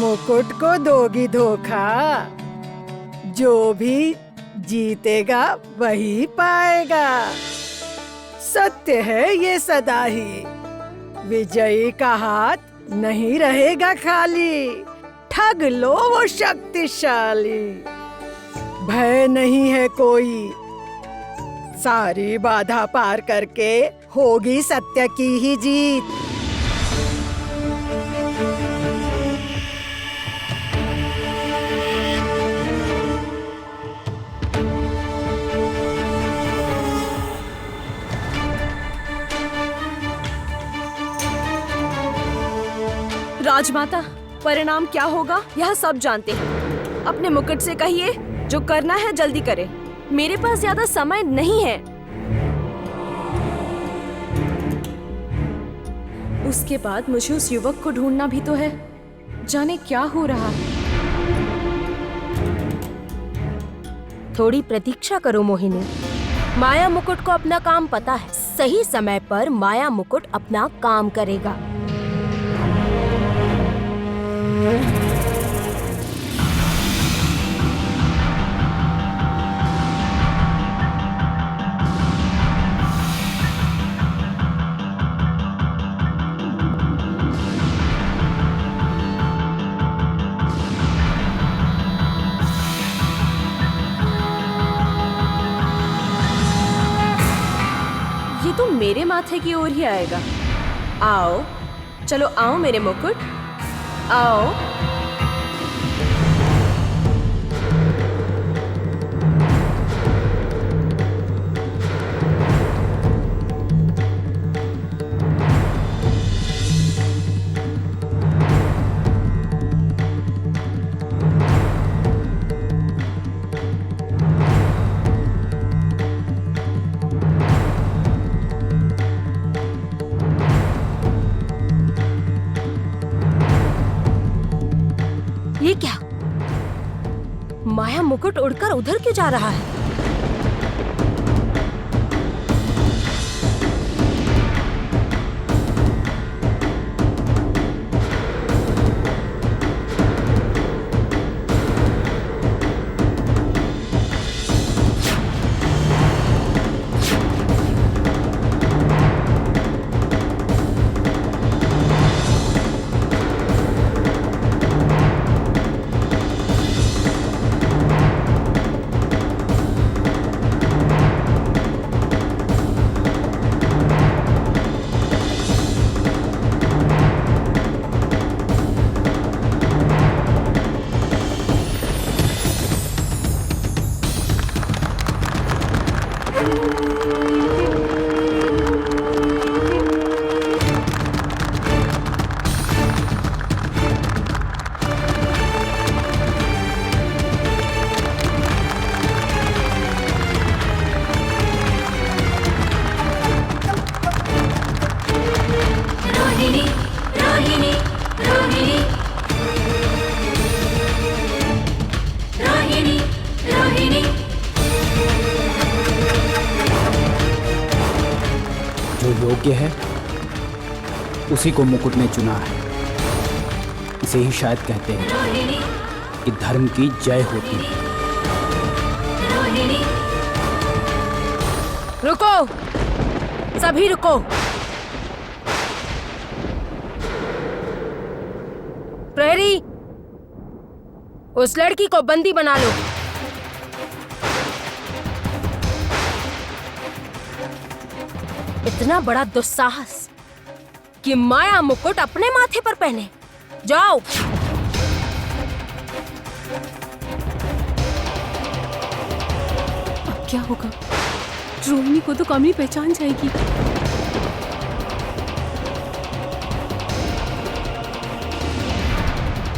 मुकुट को दोगी धोखा। जो भी जीतेगा वही पाएगा। सत्य है ये सदा ही। विजयी का हाथ नहीं रहेगा खाली। ठग लो वो शक्तिशाली। भय नहीं है कोई। सारी बाधा पार करके होगी सत्य की ही जीत। राजमाता, परिणाम क्या होगा यह सब जानते हैं। अपने मुकुट से कहिए जो करना है जल्दी करे। मेरे पास ज्यादा समय नहीं है। उसके बाद मुझे उस युवक को ढूंढना भी तो है। जाने क्या हो रहा है। थोड़ी प्रतीक्षा करो मोहिनी। माया मुकुट को अपना काम पता है। सही समय पर माया मुकुट अपना काम करेगा। ये तो मेरे माथे की ओर ही आएगा। आओ, चलो आओ मेरे मुकुट, आओ। ये क्या? माया मुकुट उड़कर उधर क्यों जा रहा है? योग्य है उसी को मुकुट ने चुना है। इसे ही शायद कहते हैं कि धर्म की जय होती है। रुको, सभी रुको। प्रहरी, उस लड़की को बंदी बना लो। इतना बड़ा दुस्साहस कि माया मुकुट अपने माथे पर पहने। जाओ। अब क्या होगा? रोहिणी को तो कामिनी पहचान जाएगी।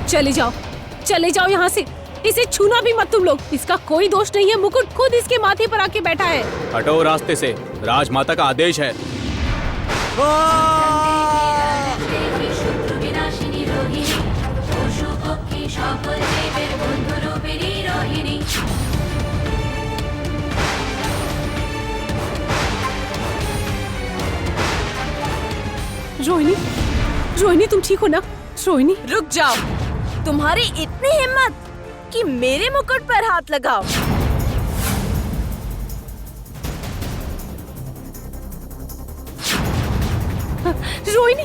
चले जाओ यहाँ से। इसे छूना भी मत तुम लोग। इसका कोई दोष नहीं है। मुकुट खुद इसके माथे पर आके बैठा है। हटो रास्ते से, राजमाता का आदेश है। रोहिणी, तुम ठीक हो ना? रोहिणी, रुक जाओ। तुम्हारी इतनी हिम्मत कि मेरे मुकुट पर हाथ लगाओ। रोहिणी,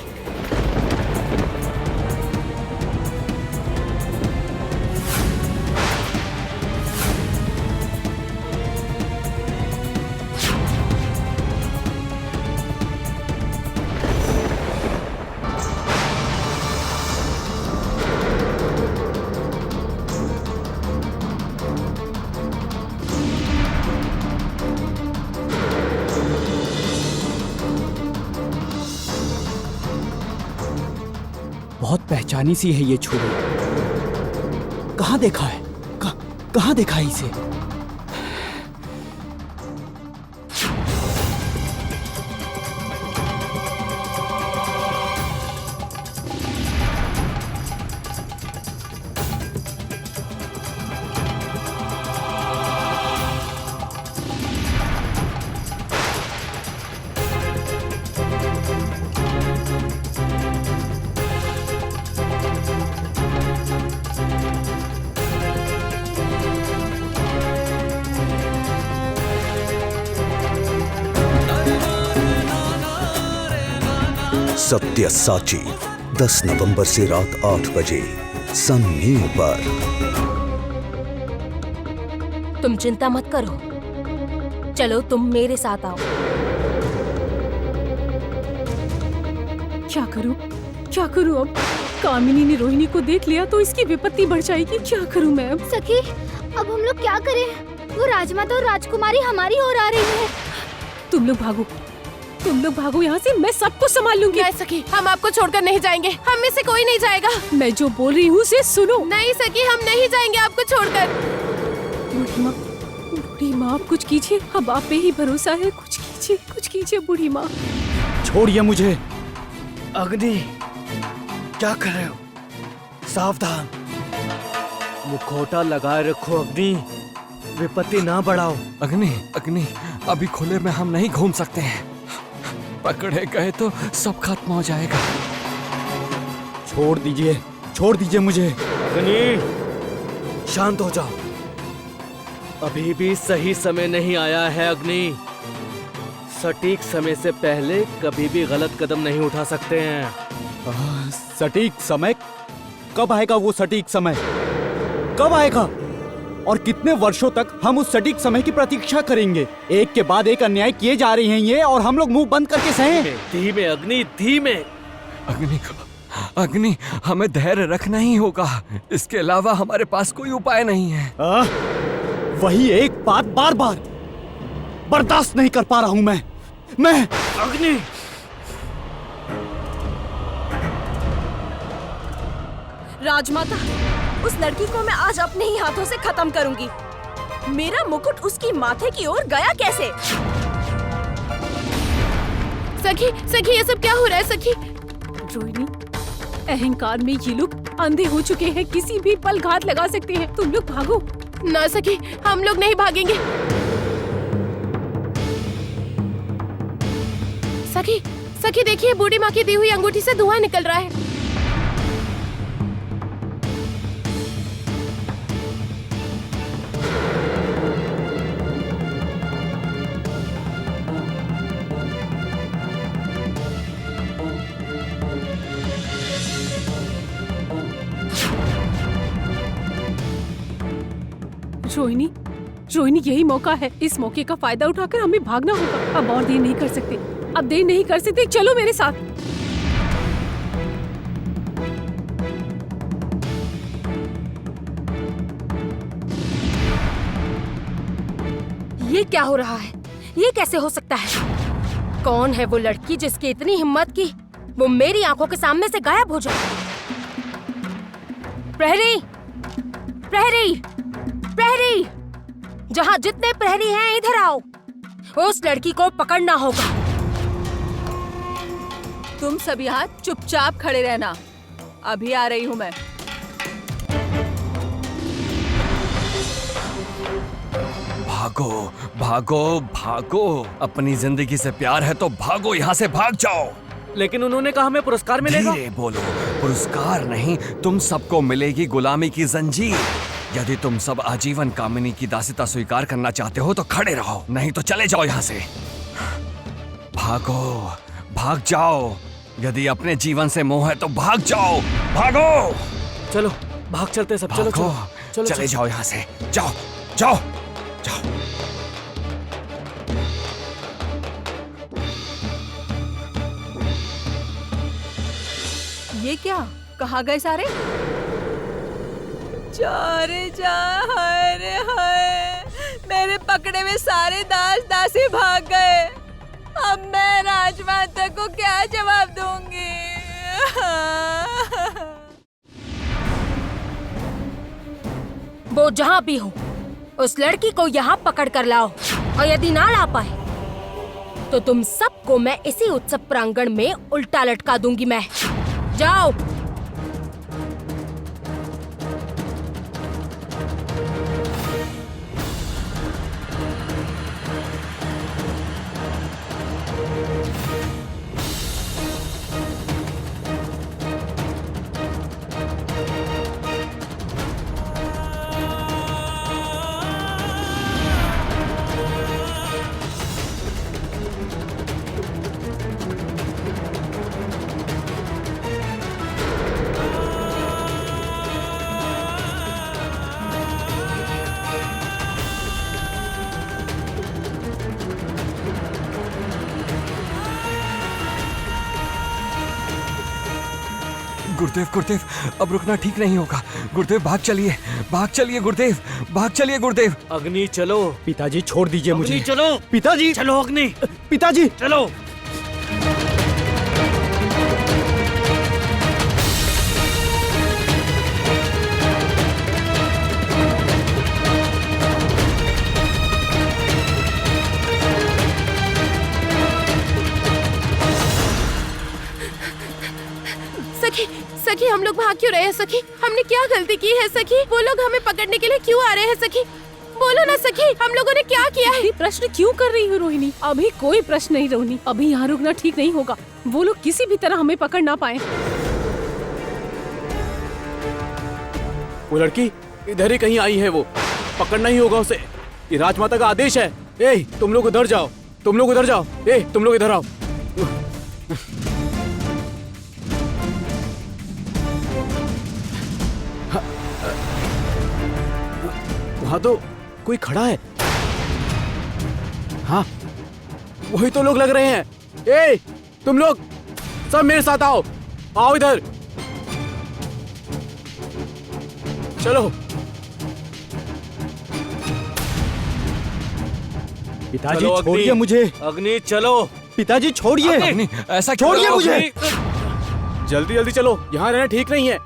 बहुत पहचानी सी है ये छुरी। कहाँ देखा है? कहाँ देखा है इसे? सत्यसाची 10 नवंबर से रात 8 बजे सन न्यू पर। तुम चिंता मत करो, चलो तुम मेरे साथ आओ। क्या करूं? क्या करूं अब? कामिनी ने रोहिणी को देख लिया तो इसकी विपत्ति बढ़ जाएगी। क्या करूं मैं अब? सखी, अब हम लोग क्या करें? वो राजमाता और राजकुमारी हमारी ओर आ रही है। तुम लोग भागो यहाँ से, मैं सबको संभाल लूंगी। नहीं सखी, हम आपको छोड़कर नहीं जाएंगे। हम में से कोई नहीं जाएगा। मैं जो बोल रही हूँ उसे सुनो। नहीं सखी, हम नहीं जाएंगे आपको छोड़कर। बूढ़ी माँ, आप कुछ कीजिए। अब आप पे ही भरोसा है। कुछ कीजिए बूढ़ी माँ। छोड़िए मुझे। अग्नि, क्या कर रहे हो? सावधान, मुखौटा लगाए रखो अग्नि, विपत्ति ना बढ़ाओ। अग्नि, अभी खुले में हम नहीं घूम सकते हैं। पकड़े गए तो सब खत्म हो जाएगा। छोड़ दीजिए मुझे। अग्नि, शांत हो जाओ। अभी भी सही समय नहीं आया है अग्नि। सटीक समय से पहले कभी भी गलत कदम नहीं उठा सकते हैं। सटीक समय? कब आएगा वो सटीक समय? कब आएगा? और कितने वर्षों तक हम उस सटीक समय की प्रतीक्षा करेंगे? एक के बाद एक अन्याय किए जा रहे हैं ये, और हम लोग मुंह बंद करके सहें। धीमे अग्नि, धीमे। अग्नि, हमें धैर्य रखना ही होगा। इसके अलावा हमारे पास कोई उपाय नहीं है। वही एक बात बार बार बर्दाश्त नहीं कर पा रहा हूं मैं। अग्नि, राजमाता, उस लड़की को मैं आज अपने ही हाथों से खत्म करूंगी। मेरा मुकुट उसकी माथे की ओर गया कैसे? सखी, ये सब क्या हो रहा है? सखी, रोहिणी, अहंकार में ये लोग अंधे हो चुके हैं। किसी भी पल घात लगा सकते हैं। तुम लोग भागो। ना सखी, हम लोग नहीं भागेंगे। सखी देखिए, बूढ़ी माँ की दी हुई अंगूठी से धुआं निकल रहा है। रोहिणी, यही मौका है। इस मौके का फायदा उठाकर हमें भागना होगा। अब और देर नहीं कर सकते। चलो मेरे साथ। ये क्या हो रहा है? ये कैसे हो सकता है? कौन है वो लड़की जिसकी इतनी हिम्मत की वो मेरी आंखों के सामने से गायब हो जाए? प्रहरी, जहाँ जितने प्रहरी हैं इधर आओ। उस लड़की को पकड़ना होगा। तुम सब यहाँ चुपचाप खड़े रहना। अभी आ रही हूँ मैं। भागो। अपनी जिंदगी से प्यार है तो भागो, यहाँ से भाग जाओ। लेकिन उन्होंने कहा हमें पुरस्कार मिलेगा। धीरे बोलो, पुरस्कार नहीं, तुम सबको मिलेगी गुलामी की जंजीर। यदि तुम सब आजीवन कामिनी की दासिता स्वीकार करना चाहते हो तो खड़े रहो, नहीं तो चले जाओ यहाँ से। भागो, भाग जाओ। यदि अपने जीवन से मोह है तो भाग जाओ, भागो। चलो भाग चलते हैं सब। चलो भागो, चलो चले जाओ यहाँ से, जाओ जाओ जाओ। ये क्या? कहाँ गए सारे? जा रे जा, हाय रे हाय, मेरे पकड़े में सारे दास दासी भाग गए। अब मैं राजमाता को क्या जवाब दूंगी? वो जहाँ भी हो, उस लड़की को यहाँ पकड़ कर लाओ, और यदि ना ला पाए तो तुम सबको मैं इसी उत्सव प्रांगण में उल्टा लटका दूंगी। मैं जाओ। गुरुदेव, गुरुदेव, अब रुकना ठीक नहीं होगा। गुरुदेव भाग चलिए, भाग चलिए गुरुदेव, भाग चलिए गुरुदेव। अग्नि चलो। पिताजी छोड़ दीजिए मुझे। अग्नि चलो। पिताजी चलो अग्नि। पिताजी चलो। सखी, सखी, हम लोग भाग क्यों रहे हैं सखी? हमने क्या गलती की है सखी? वो लोग हमें पकड़ने के लिए क्यों आ रहे हैं सखी? बोलो ना सखी, हम लोगों ने क्या किया है? प्रश्न क्यों कर रही हो रोहिणी? अभी कोई प्रश्न नहीं रोहिणी, अभी यहाँ रुकना ठीक नहीं होगा। वो लोग किसी भी तरह हमें पकड़ ना पाए। वो लड़की इधर ही कहीं आई है, वो पकड़ना ही होगा उसे। ये राजमाता का आदेश है। ए तुम लोग उधर जाओ, तुम लोग उधर जाओ। ए तुम लोग इधर आओ। वहां तो कोई खड़ा है। हाँ वही तो लोग लग रहे हैं। ए तुम लोग सब मेरे साथ आओ, आओ इधर चलो। पिताजी चलो, अग्नि। छोड़िए मुझे। अग्नि चलो। पिताजी छोड़िए। अग्नि, ऐसा क्यों? छोड़िए मुझे। जल्दी जल्दी चलो, यहाँ रहना ठीक नहीं है।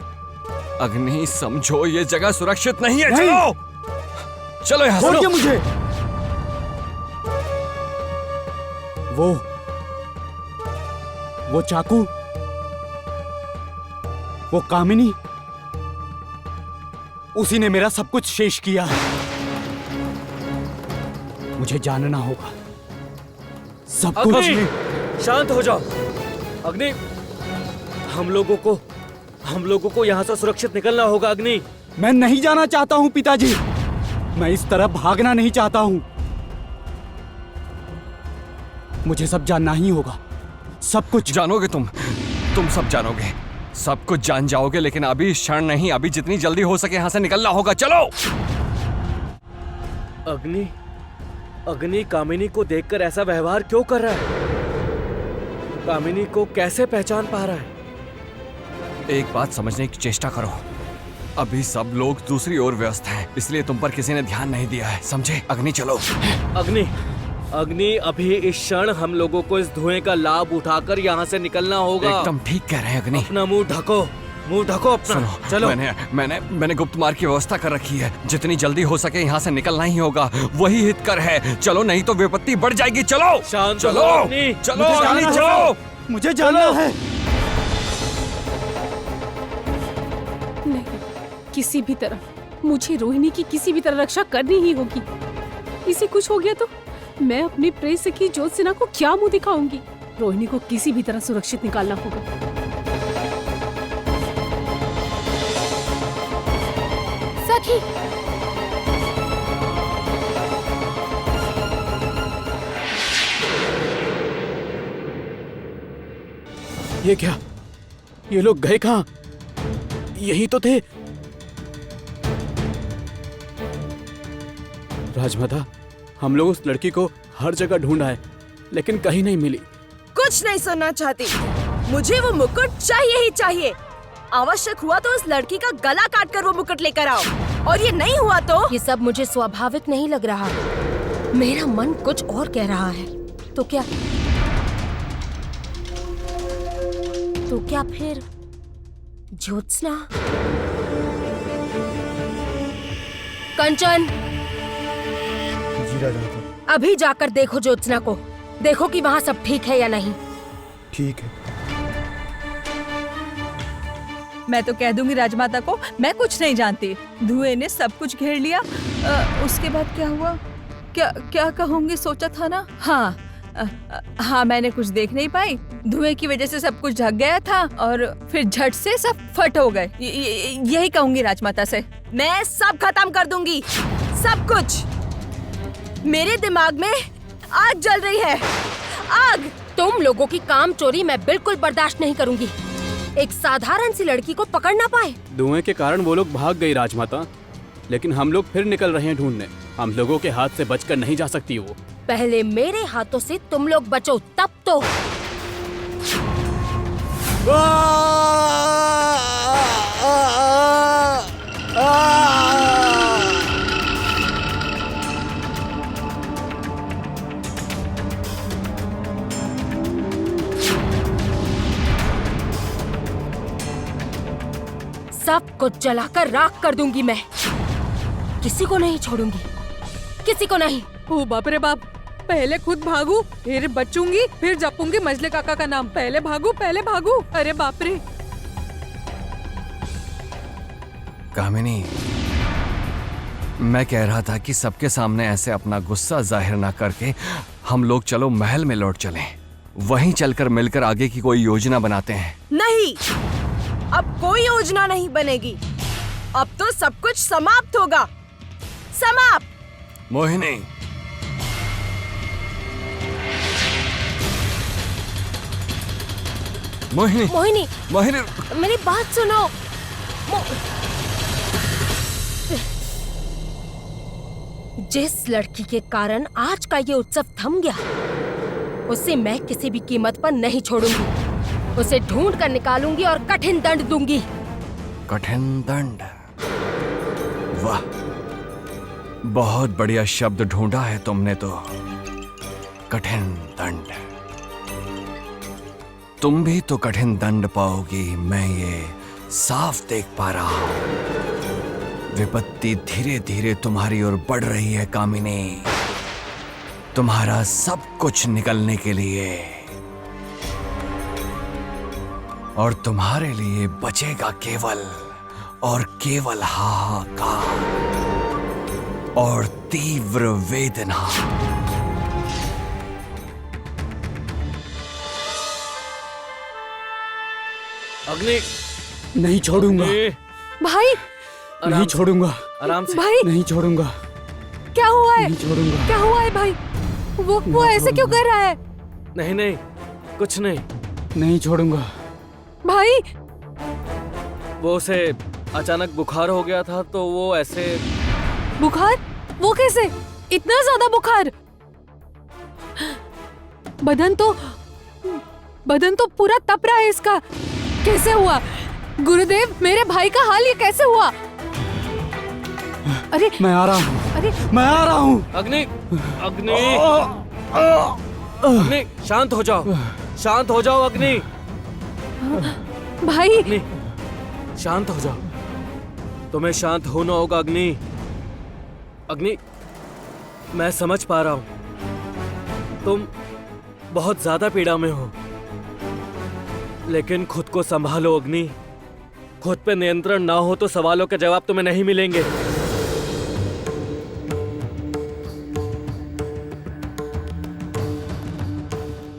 अग्नि समझो, ये जगह सुरक्षित नहीं है। नहीं। चलो चलो यहाँ से। छोड़िए मुझे। वो चाकू, वो कामिनी, उसी ने मेरा सब कुछ शेष किया है। मुझे जानना होगा सब कुछ। अग्नि शांत हो जाओ। अग्नि हम लोगों को यहाँ से सुरक्षित निकलना होगा। अग्नि मैं नहीं जाना चाहता हूँ पिताजी, मैं इस तरह भागना नहीं चाहता हूँ। मुझे सब जानना ही होगा, सब कुछ। जानोगे तुम सब जानोगे, सब कुछ जान जाओगे, लेकिन अभी क्षण नहीं, अभी जितनी जल्दी हो सके यहाँ से निकलना होगा। चलो। अग्नि कामिनी को देखकर ऐसा व्यवहार क्यों कर रहा है? कामिनी को कैसे पहचान पा रहा है? एक बात समझने की चेष्टा करो, अभी सब लोग दूसरी ओर व्यस्त हैं, इसलिए तुम पर किसी ने ध्यान नहीं दिया है, समझे? अग्नि चलो। अग्नि अभी इस क्षण हम लोगों को इस धुएं का लाभ उठाकर यहाँ से निकलना होगा। एकदम ठीक कह रहे हैं अग्नि। अपना मुंह ढको अपना। सुनो, चलो। मैंने गुप्त मार्ग की व्यवस्था कर रखी है, जितनी जल्दी हो सके यहाँ से निकलना ही होगा, वही हितकर है। चलो, नहीं तो विपत्ति बढ़ जाएगी। चलो शांत चलो हो, अग्नि। चलो मुझे अग्नि जाना है। चलो। मुझे जानना है। नहीं, किसी भी तरह मुझे रोहिणी की किसी भी तरह रक्षा करनी ही होगी। इसे कुछ हो गया तो मैं अपनी प्रिय सखी ज्योत्सना को क्या मुंह दिखाऊंगी? रोहिणी को किसी भी तरह सुरक्षित निकालना होगा। सखी, ये क्या? ये लोग गए कहाँ? यही तो थे। राजमाता, हम लोग उस लड़की को हर जगह ढूंढा है, लेकिन कहीं नहीं मिली। कुछ नहीं सुनना चाहती, मुझे वो मुकुट चाहिए ही चाहिए। आवश्यक हुआ तो उस लड़की का गला काट कर वो मुकुट लेकर आओ, और ये नहीं हुआ तो ये सब मुझे स्वाभाविक नहीं लग रहा। मेरा मन कुछ और कह रहा है। तो क्या फिर ज्योत्सना? कंचन, जी राजमाता। अभी जाकर देखो ज्योत्सना को, देखो कि वहाँ सब ठीक है या नहीं। ठीक है। मैं तो कह दूंगी राजमाता को मैं कुछ नहीं जानती। धुएं ने सब कुछ घेर लिया। उसके बाद क्या हुआ? क्या कहूंगी सोचा था ना। हाँ, मैंने कुछ देख नहीं पाई। धुएं की वजह से सब कुछ ढक गया था और फिर झट से सब फट हो गए। यही कहूंगी राजमाता से। मैं सब खत्म कर दूंगी, सब कुछ। मेरे दिमाग में आग जल रही है, आग। तुम लोगों की काम चोरी मैं बिल्कुल बर्दाश्त नहीं करूंगी। एक साधारण सी लड़की को पकड़ ना पाए। धुएं के कारण वो लोग भाग गई राजमाता, लेकिन हम लोग फिर निकल रहे हैं ढूंढने। हम लोगों के हाथ से बचकर नहीं जा सकती वो। पहले मेरे हाथों से तुम लोग बचो, तब तो। सब कुछ जलाकर राख कर दूंगी मैं। किसी को नहीं छोड़ूंगी, किसी को नहीं। ओ बाप रे बाप, पहले खुद भागू, फिर बचूंगी, फिर जपूंगी मजले काका का नाम। पहले भागू। अरे बाप रे। कामिनी, मैं कह रहा था कि सबके सामने ऐसे अपना गुस्सा जाहिर ना करके हम लोग चलो महल में लौट चलें। वहीं चलकर मिलकर आगे की कोई योजना बनाते हैं। नहीं, अब कोई योजना नहीं बनेगी। अब तो सब कुछ समाप्त होगा, समाप्त। मोहिनी, मोहिनी, मोहिनी, मोहिनी, मेरी बात सुनो। जिस लड़की के कारण आज का ये उत्सव थम गया, उसे मैं किसी भी कीमत पर नहीं छोड़ूंगी। उसे ढूंढ कर निकालूंगी और कठिन दंड दूंगी। कठिन दंड? वाह, बहुत बढ़िया शब्द ढूंढा है तुमने तो। कठिन दंड। तुम भी तो कठिन दंड पाओगी, मैं ये साफ देख पा रहा हूं। विपत्ति धीरे धीरे तुम्हारी ओर बढ़ रही है कामिनी, तुम्हारा सब कुछ निकलने के लिए। और तुम्हारे लिए बचेगा केवल और केवल हाहाकार और तीव्र वेदना। अग्नि, नहीं छोड़ूंगा भाई, नहीं छोड़ूंगा, आराम से। भाई नहीं छोड़ूंगा, क्या हुआ है? नहीं छोड़ूंगा। क्या हुआ है भाई? वो ऐसे क्यों कर रहा है? नहीं नहीं, कुछ नहीं। नहीं छोड़ूंगा भाई, वो उसे अचानक बुखार हो गया था तो वो ऐसे। बुखार? वो कैसे? इतना ज्यादा बुखार? बदन तो पूरा तप रहा है इसका। कैसे हुआ? गुरुदेव, मेरे भाई का हाल ये कैसे हुआ? अरे मैं आ रहा हूँ, अरे मैं आ रहा हूँ। अग्नि, अग्नि, अग्नि, शांत हो जाओ, शांत हो जाओ अग्नि। भाई, अग्नि, शांत हो जाओ। तुम्हें शांत होना होगा अग्नि। अग्नि, मैं समझ पा रहा हूं तुम बहुत ज्यादा पीड़ा में हो, लेकिन खुद को संभालो अग्नि। खुद पे नियंत्रण ना हो तो सवालों के जवाब तुम्हें नहीं मिलेंगे।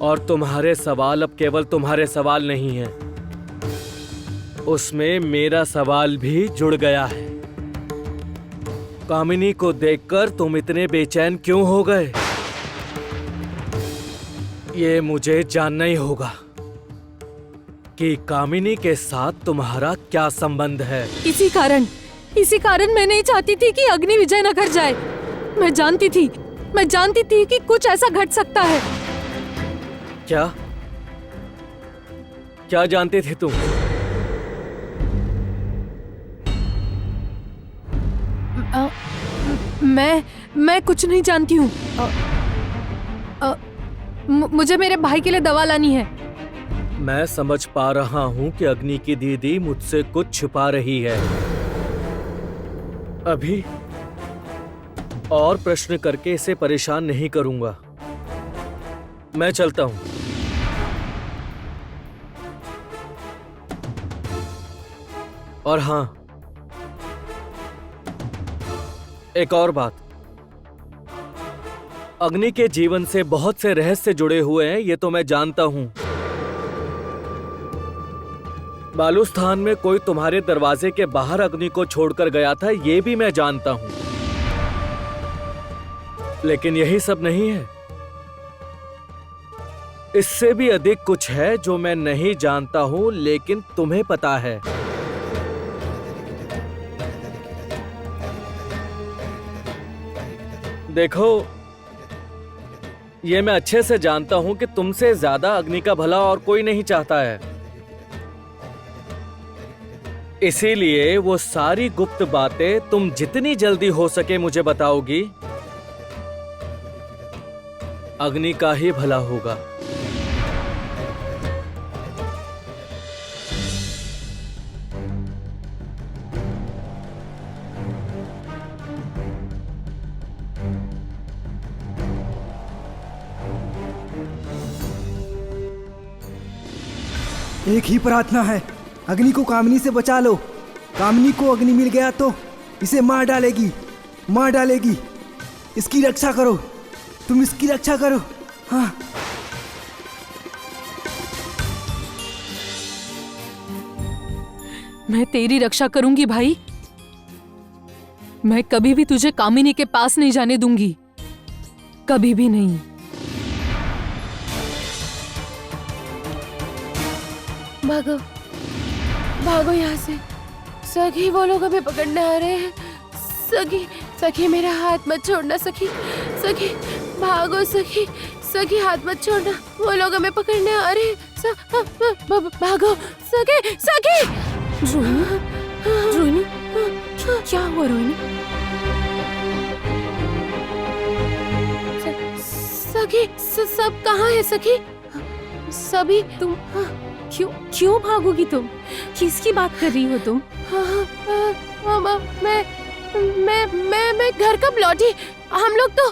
और तुम्हारे सवाल अब केवल तुम्हारे सवाल नहीं है, उसमें मेरा सवाल भी जुड़ गया है। कामिनी को देखकर तुम इतने बेचैन क्यों हो गए? ये मुझे जानना ही होगा कि कामिनी के साथ तुम्हारा क्या संबंध है। इसी कारण मैं नहीं चाहती थी कि अग्नि विजयनगर जाए। मैं जानती थी कि कुछ ऐसा घट सकता है। क्या जानते थे तुम? मैं कुछ नहीं जानती हूँ। मुझे मेरे भाई के लिए दवा लानी है। मैं समझ पा रहा हूँ कि अग्नि की दीदी मुझसे कुछ छुपा रही है। अभी और प्रश्न करके इसे परेशान नहीं करूंगा। मैं चलता हूँ। और हाँ, एक और बात, अग्नि के जीवन से बहुत से रहस्य जुड़े हुए हैं, ये तो मैं जानता हूं। बालूस्थान में कोई तुम्हारे दरवाजे के बाहर अग्नि को छोड़कर गया था, ये भी मैं जानता हूं। लेकिन यही सब नहीं है, इससे भी अधिक कुछ है जो मैं नहीं जानता हूं, लेकिन तुम्हें पता है। देखो, ये मैं अच्छे से जानता हूं कि तुमसे ज्यादा अग्नि का भला और कोई नहीं चाहता है। इसीलिए वो सारी गुप्त बातें तुम जितनी जल्दी हो सके मुझे बताओगी, अग्नि का ही भला होगा। एक ही प्रार्थना है, अग्नि को कामिनी से बचा लो। कामिनी को अग्नि मिल गया तो इसे मार डालेगी। इसकी रक्षा करो, तुम इसकी रक्षा करो। हाँ। मैं तेरी रक्षा करूंगी भाई। मैं कभी भी तुझे कामिनी के पास नहीं जाने दूंगी, कभी भी नहीं। भागो यहाँ से। सखी, वो लोग हमें पकड़ने आ रहे हैं। सखी मेरा हाथ मत छोड़ना। सखी भागो। सखी हाथ मत छोड़ना, वो लोग हमें पकड़ने आ रहे हैं। भागो सखी। रोहिणी, क्या हुआ रोहिणी? सखी सब कहाँ है? सखी सभी तुम क्यों भागोगी? तुम किसकी बात कर रही हो तुम? मैं घर कब लौटी? हम लोग तो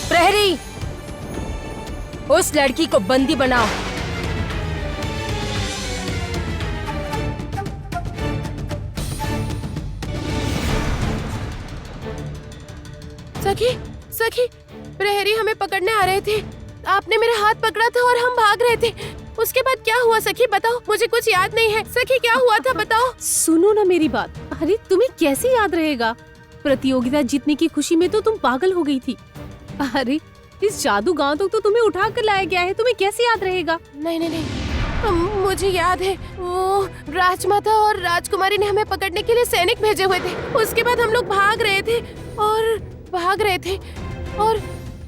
प्रहरी, उस लड़की को बंदी बनाओ। सखी प्रहरी हमें पकड़ने आ रहे थे। आपने मेरा हाथ पकड़ा था और हम भाग रहे थे। उसके बाद क्या हुआ सखी, बताओ। मुझे कुछ याद नहीं है। सखी क्या हुआ था, बताओ। सुनो ना मेरी बात। अरे तुम्हें कैसे याद रहेगा? प्रतियोगिता जीतने की खुशी में तो तुम पागल हो गई थी। अरे इस जादू गांव तक तो तुम्हें उठा कर लाया गया है, तुम्हें कैसे याद रहेगा? नहीं, मुझे याद है। वो राजमाता और राजकुमारी ने हमें पकड़ने के लिए सैनिक भेजे हुए थे। उसके बाद हम लोग भाग रहे थे और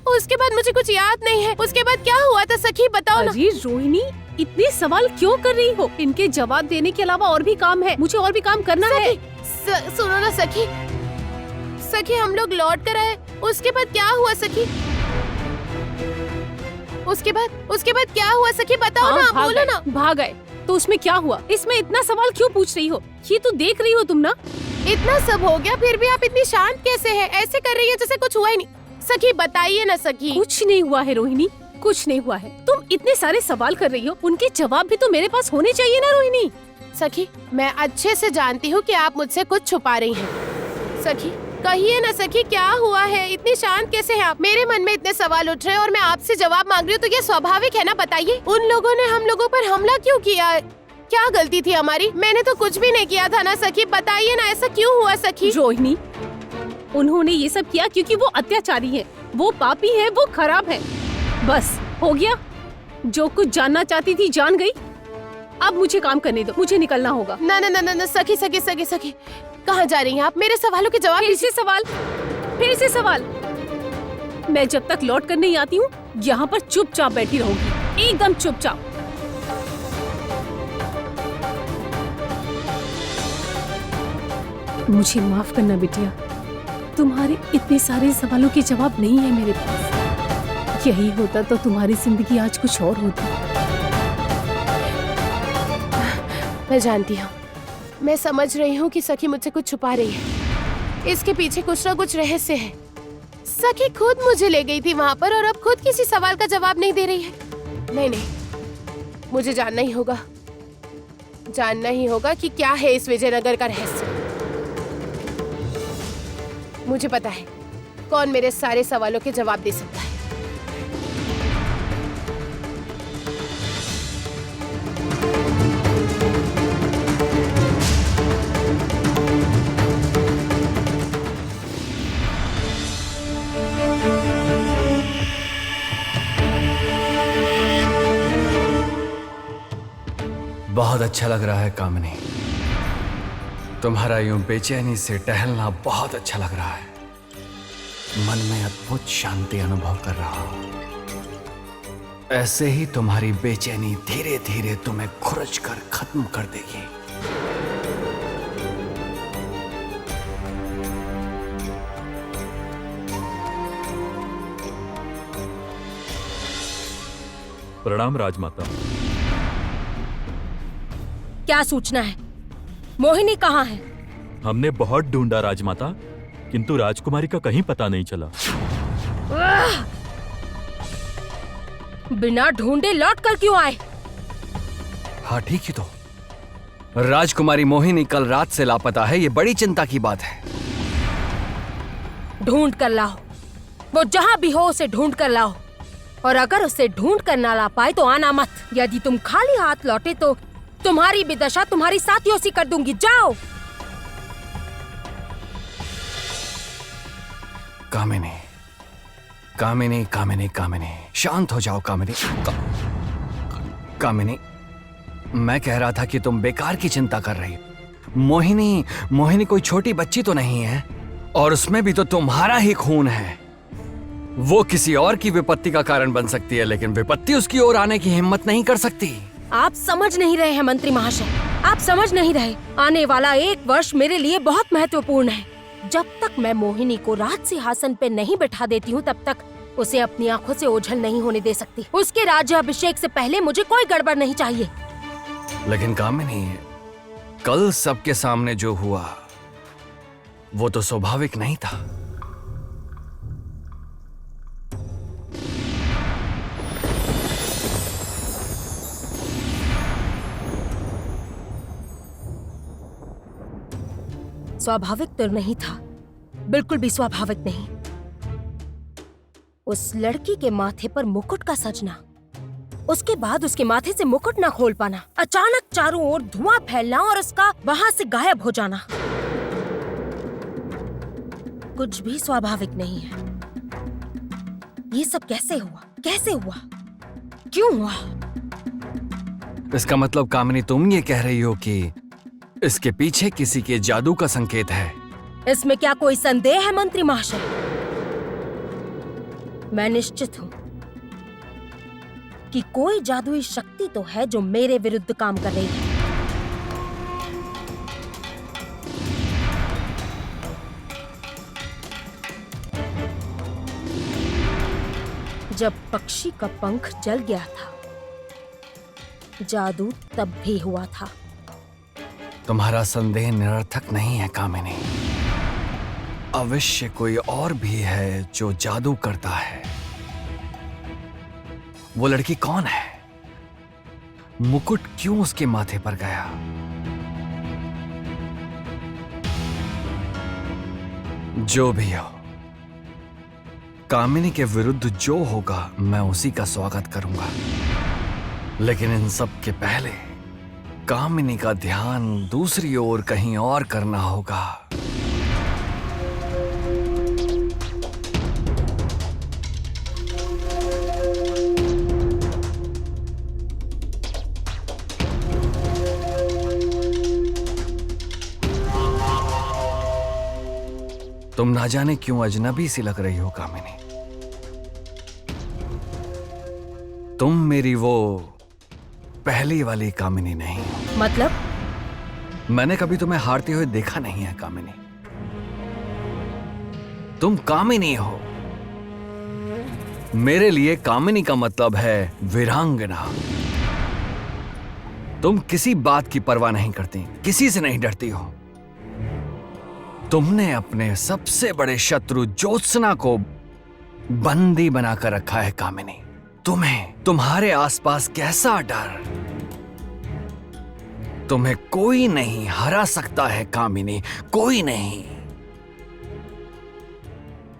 उसके बाद मुझे कुछ याद नहीं है। उसके बाद क्या हुआ था सखी, बताओ ना। अरे रोहिणी, इतने सवाल क्यों कर रही हो? इनके जवाब देने के अलावा और भी काम है, मुझे और भी काम करना है। सुनो ना सखी, हम लोग लौट कर आए। उसके बाद क्या हुआ सखी? उसके बाद क्या हुआ सखी, बताओ ना, बोलो ना। भाग गए तो उसमें क्या हुआ? इसमें इतना सवाल क्यों पूछ रही हो? ये तो देख रही हो तुम ना। इतना सब हो गया फिर भी आप इतनी शांत कैसे है? ऐसे कर रही है जैसे कुछ हुआ ही नहीं। सखी बताइए ना सखी। कुछ नहीं हुआ है रोहिणी, कुछ नहीं हुआ है। तुम इतने सारे सवाल कर रही हो, उनके जवाब भी तो मेरे पास होने चाहिए ना रोहिणी। सखी, मैं अच्छे से जानती हूँ कि आप मुझसे कुछ छुपा रही हैं। सखी, कहिए ना सखी, क्या हुआ है? इतनी शांत कैसे हैं आप? मेरे मन में इतने सवाल उठ रहे हैं और मैं आपसे जवाब मांग रही हूँ, तो ये स्वाभाविक है ना? बताइए, उन लोगों ने हम लोगों पर हमला क्यों किया? क्या गलती थी हमारी? मैंने तो कुछ भी नहीं किया था ना सखी, बताइए ना, ऐसा क्यों हुआ सखी? रोहिणी, उन्होंने ये सब किया क्योंकि वो अत्याचारी है, वो पापी है, वो खराब है। बस हो गया, जो कुछ जानना चाहती थी जान गई। अब मुझे काम करने दो, मुझे निकलना होगा। ना ना ना ना, ना सखी सखी सखी सखी, कहाँ जा रही हैं आप? मेरे सवालों के जवाब फिर से सवाल। मैं जब तक लौट कर नहीं आती हूँ, यहाँ पर चुपचाप बैठी रहूंगी, एकदम चुपचाप। मुझे माफ करना बिटिया, तुम्हारे इतने सारे सवालों के जवाब नहीं है मेरे पास। यही होता तो तुम्हारी जिंदगी आज कुछ और होती। मैं जानती हूँ, मैं समझ रही हूँ कि सखी मुझसे कुछ छुपा रही है। इसके पीछे कुछ ना कुछ रहस्य है। सखी खुद मुझे ले गई थी वहाँ पर और अब खुद किसी सवाल का जवाब नहीं दे रही है। नहीं नहीं, मुझे जानना ही होगा कि क्या है इस विजयनगर का रहस्य। मुझे पता है कौन मेरे सारे सवालों के जवाब दे सकता है। बहुत अच्छा लग रहा है कामिनी, तुम्हारा यूं बेचैनी से टहलना बहुत अच्छा लग रहा है। मन में अद्भुत शांति अनुभव कर रहा हूं। ऐसे ही तुम्हारी बेचैनी धीरे धीरे तुम्हें खुरच कर खत्म कर देगी। प्रणाम राजमाता। क्या सूचना है? मोहिनी कहाँ है? हमने बहुत ढूंढा राजमाता, किंतु राजकुमारी का कहीं पता नहीं चला। बिना ढूंढे लौट कर क्यों आए? हाँ ठीक ही तो, राजकुमारी मोहिनी कल रात से लापता है, ये बड़ी चिंता की बात है। ढूंढ कर लाओ, वो जहाँ भी हो उसे ढूंढ कर लाओ, और अगर उसे ढूंढ कर ना ला पाए तो आना मत। यदि तुम खाली हाथ लौटे तो तुम्हारी भी दशा तुम्हारी साथियों सी कर दूंगी। जाओ। कामिनी, कामिनी, कामिनी, कामिनी, शांत हो जाओ कामिनी। कामिनी, मैं कह रहा था कि तुम बेकार की चिंता कर रही हो। मोहिनी कोई छोटी बच्ची तो नहीं है, और उसमें भी तो तुम्हारा ही खून है। वो किसी और की विपत्ति का कारण बन सकती है, लेकिन विपत्ति उसकी ओर आने की हिम्मत नहीं कर सकती। आप समझ नहीं रहे हैं मंत्री महाशय, आप समझ नहीं रहे। आने वाला 1 वर्ष मेरे लिए बहुत महत्वपूर्ण है। जब तक मैं मोहिनी को राज सिंहासन पे नहीं बैठा देती हूँ, तब तक उसे अपनी आंखों से ओझल नहीं होने दे सकती। उसके राज्याभिषेक से पहले मुझे कोई गड़बड़ नहीं चाहिए। लेकिन कामिनी, कल सबके सामने जो हुआ वो तो स्वाभाविक नहीं था। स्वाभाविक तो नहीं था, बिल्कुल भी स्वाभाविक नहीं। उस लड़की के माथे पर मुकुट का सजना, उसके बाद उसके माथे से मुकुट ना खोल पाना, अचानक चारों ओर धुआं फैलना और उसका वहां से गायब हो जाना, कुछ भी स्वाभाविक नहीं है। ये सब कैसे हुआ? कैसे हुआ? क्यों हुआ? इसका मतलब कामिनी, तुम ये कह रही हो कि इसके पीछे किसी के जादू का संकेत है? इसमें क्या कोई संदेह है मंत्री महाशय? मैं निश्चित हूं कि कोई जादुई शक्ति तो है जो मेरे विरुद्ध काम कर रही है। जब पक्षी का पंख जल गया था, जादू तब भी हुआ था। तुम्हारा संदेह निरर्थक नहीं है कामिनी। अवश्य कोई और भी है जो जादू करता है। वो लड़की कौन है? मुकुट क्यों उसके माथे पर गया? जो भी हो, कामिनी के विरुद्ध जो होगा मैं उसी का स्वागत करूंगा। लेकिन इन सब के पहले कामिनी का ध्यान दूसरी ओर कहीं और करना होगा। तुम ना जाने क्यों अजनबी सी लग रही हो कामिनी। तुम मेरी वो पहली वाली कामिनी नहीं हो। मतलब? मैंने कभी तुम्हें हारते हुए देखा नहीं है कामिनी। तुम कामिनी हो। मेरे लिए कामिनी का मतलब है वीरांगना। तुम किसी बात की परवाह नहीं करती, किसी से नहीं डरती हो। तुमने अपने सबसे बड़े शत्रु ज्योत्सना को बंदी बनाकर रखा है कामिनी। तुम्हें तुम्हारे आसपास कैसा डर? तुम्हें कोई नहीं हरा सकता है कामिनी, कोई नहीं।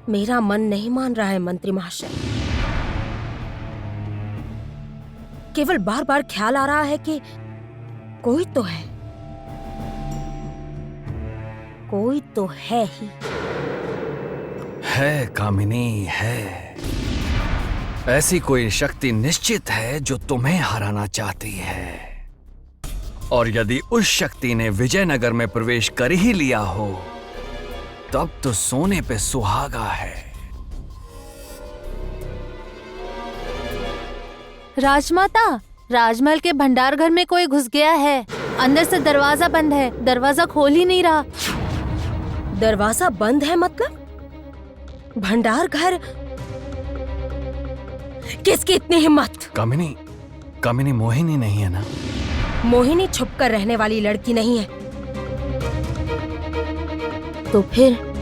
मेरा मन नहीं मान रहा है मंत्री महाशय। केवल बार बार ख्याल आ रहा है कि कोई तो है, कोई तो है ही। है कामिनी, है। ऐसी कोई शक्ति निश्चित है जो तुम्हें हराना चाहती है। और यदि उस शक्ति ने विजयनगर में प्रवेश कर ही लिया हो तब तो सोने पे सुहागा है। राजमाता, राजमहल के भंडार घर में कोई घुस गया है। अंदर से दरवाजा बंद है, दरवाजा खोल ही नहीं रहा। दरवाजा बंद है मतलब? भंडार घर? किसकी इतनी हिम्मत? कामिनी मोहिनी नहीं है ना? मोहिनी छुपकर रहने वाली लड़की नहीं है। तो फिर?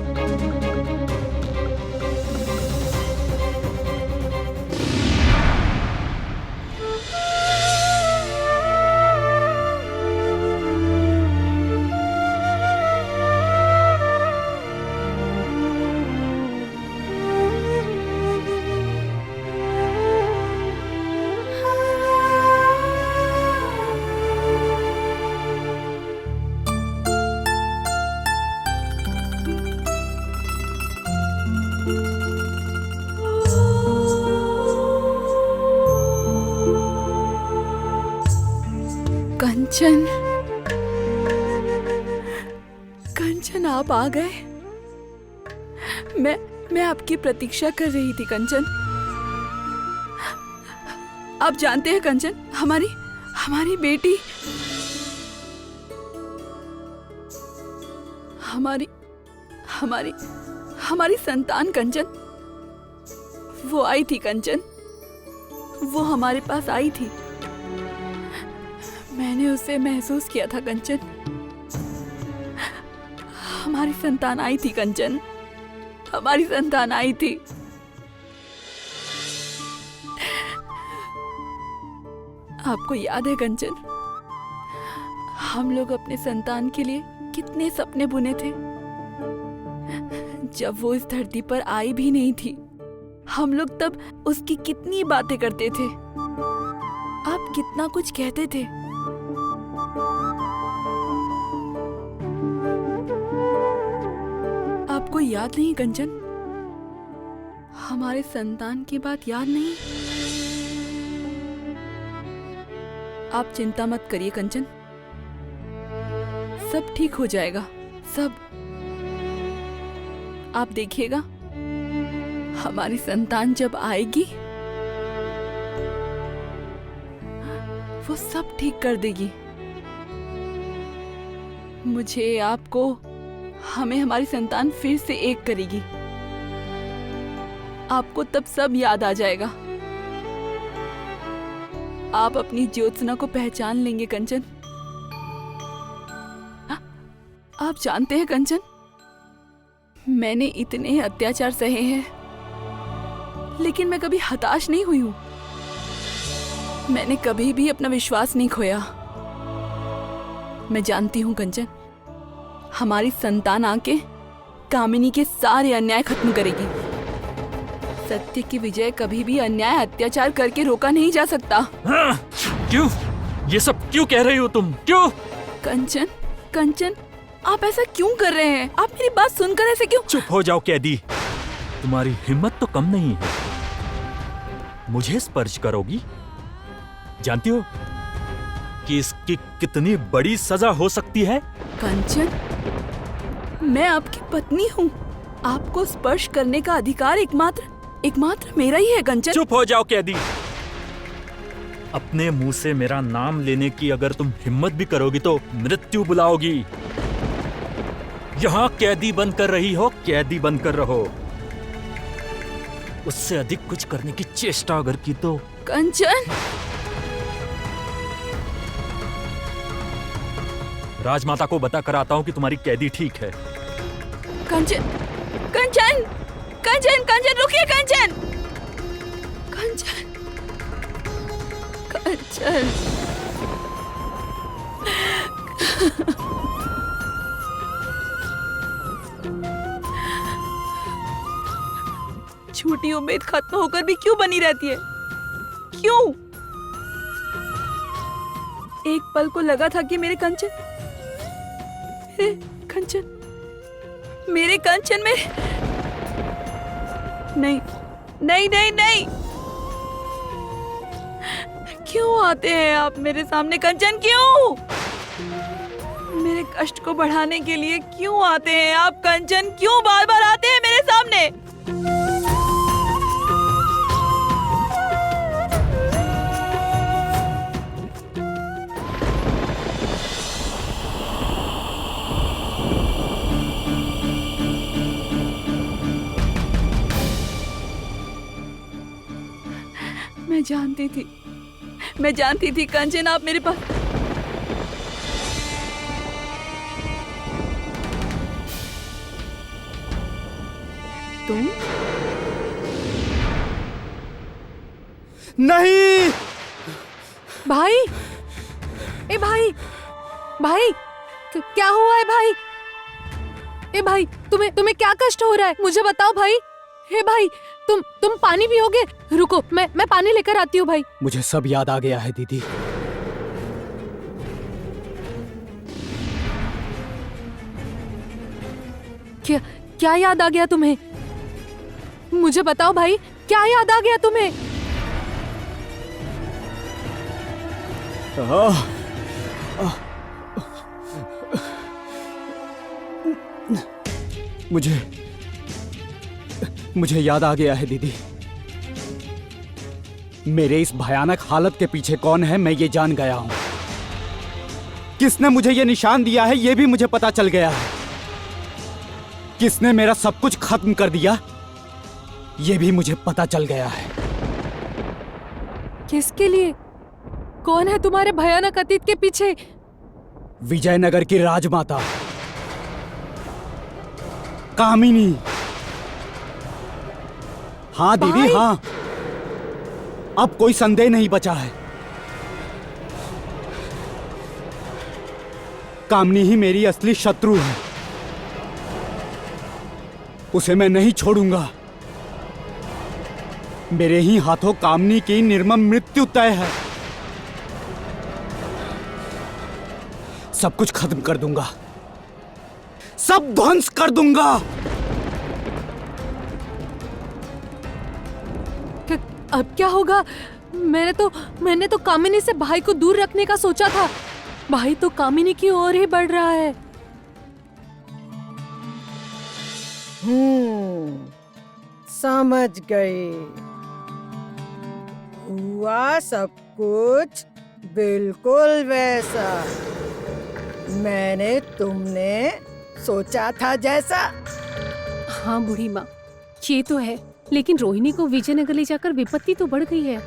कंचन, कंचन आप आ गए। मैं आपकी प्रतीक्षा कर रही थी कंचन। आप जानते हैं कंचन, हमारी बेटी, हमारी संतान कंचन, वो आई थी कंचन, वो हमारे पास आई थी। मैंने उसे महसूस किया था कंचन। हमारी संतान आई थी कंचन, हमारी संतान आई थी। आपको याद है कंचन, हम लोग अपने संतान के लिए कितने सपने बुने थे। जब वो इस धरती पर आई भी नहीं थी, हम लोग तब उसकी कितनी बातें करते थे। आप कितना कुछ कहते थे। आपको याद नहीं कंचन? हमारे संतान की बात याद नहीं? आप चिंता मत करिए कंचन, सब ठीक हो जाएगा, सब। आप देखिएगा, हमारी संतान जब आएगी वो सब ठीक कर देगी। मुझे, आपको, हमें हमारी संतान फिर से एक करेगी। आपको तब सब याद आ जाएगा। आप अपनी ज्योत्सना को पहचान लेंगे कंचन। आप जानते हैं कंचन, मैंने इतने अत्याचार सहे हैं, लेकिन मैं कभी हताश नहीं हुई हूं। मैंने कभी भी अपना विश्वास नहीं खोया। मैं जानती हूँ कंचन, हमारी संतान आके कामिनी के सारे अन्याय खत्म करेगी। सत्य की विजय कभी भी अन्याय अत्याचार करके रोका नहीं जा सकता। हाँ, क्यों? ये सब क्यों कह रही हो तुम? क्यों? कंचन, कंचन, आप ऐसा क्यों कर रहे हैं? आप मेरी बात सुनकर ऐसे क्यों? चुप हो जाओ कैदी। तुम्हारी हिम्मत तो कम नहीं है, मुझे स्पर्श करोगी? जानती हो कि इसकी कितनी बड़ी सजा हो सकती है? कंचन, मैं आपकी पत्नी हूँ। आपको स्पर्श करने का अधिकार एकमात्र मेरा ही है कंचन। चुप हो जाओ कैदी। अपने मुंह से मेरा नाम लेने की अगर तुम हिम्मत भी करोगी तो मृत्यु बुलाओगी। यहाँ कैदी बनकर रही हो, कैदी बनकर रहो। उससे अधिक कुछ करने की चेष्टा अगर की तो। कंचन, राजमाता को बता कर आता हूँ कि तुम्हारी कैदी ठीक है। कंचन, कंचन, कंचन, कंचन, रुकिए कंचन, कंचन, कंचन। झूठी उम्मीद खत्म होकर भी क्यों बनी रहती है? क्यों? एक पल को लगा था कि मेरे कंचन में नहीं, नहीं, नहीं, नहीं। क्यों आते हैं आप मेरे सामने कंचन? क्यों? मेरे कष्ट को बढ़ाने के लिए क्यों आते हैं आप कंचन? क्यों बार बार आते हैं मेरे सामने? मैं जानती थी कंचन आप मेरे पास। तुम? नहीं! भाई, ए भाई, भाई, क्या हुआ है भाई? ए भाई, तुम्हें क्या कष्ट हो रहा है? मुझे बताओ भाई। हे भाई, तुम पानी पियोगे? रुको, मैं पानी लेकर आती हूँ भाई। मुझे सब याद आ गया है दीदी। क्या याद आ गया तुम्हें? मुझे बताओ भाई, क्या याद आ गया तुम्हें? मुझे याद आ गया है दीदी। मेरे इस भयानक हालत के पीछे कौन है मैं ये जान गया हूं। किसने मुझे ये निशान दिया है ये भी मुझे पता चल गया है। किसने मेरा सब कुछ खत्म कर दिया ये भी मुझे पता चल गया है। किसके लिए? कौन है तुम्हारे भयानक अतीत के पीछे? विजयनगर की राजमाता कामिनी। हाँ दीदी, हाँ, अब कोई संदेह नहीं बचा है। कामिनी ही मेरी असली शत्रु है। उसे मैं नहीं छोड़ूंगा। मेरे ही हाथों कामिनी की निर्मम मृत्यु तय है। सब कुछ खत्म कर दूंगा, सब ध्वंस कर दूंगा। अब क्या होगा? मैंने तो कामिनी से भाई को दूर रखने का सोचा था। भाई तो कामिनी की ओर ही बढ़ रहा है। समझ गई। हुआ सब कुछ बिल्कुल वैसा मैंने तुमने सोचा था जैसा। हाँ बूढ़ी माँ, ये तो है, लेकिन रोहिणी को विजयनगर ले जाकर विपत्ति तो बढ़ गई है।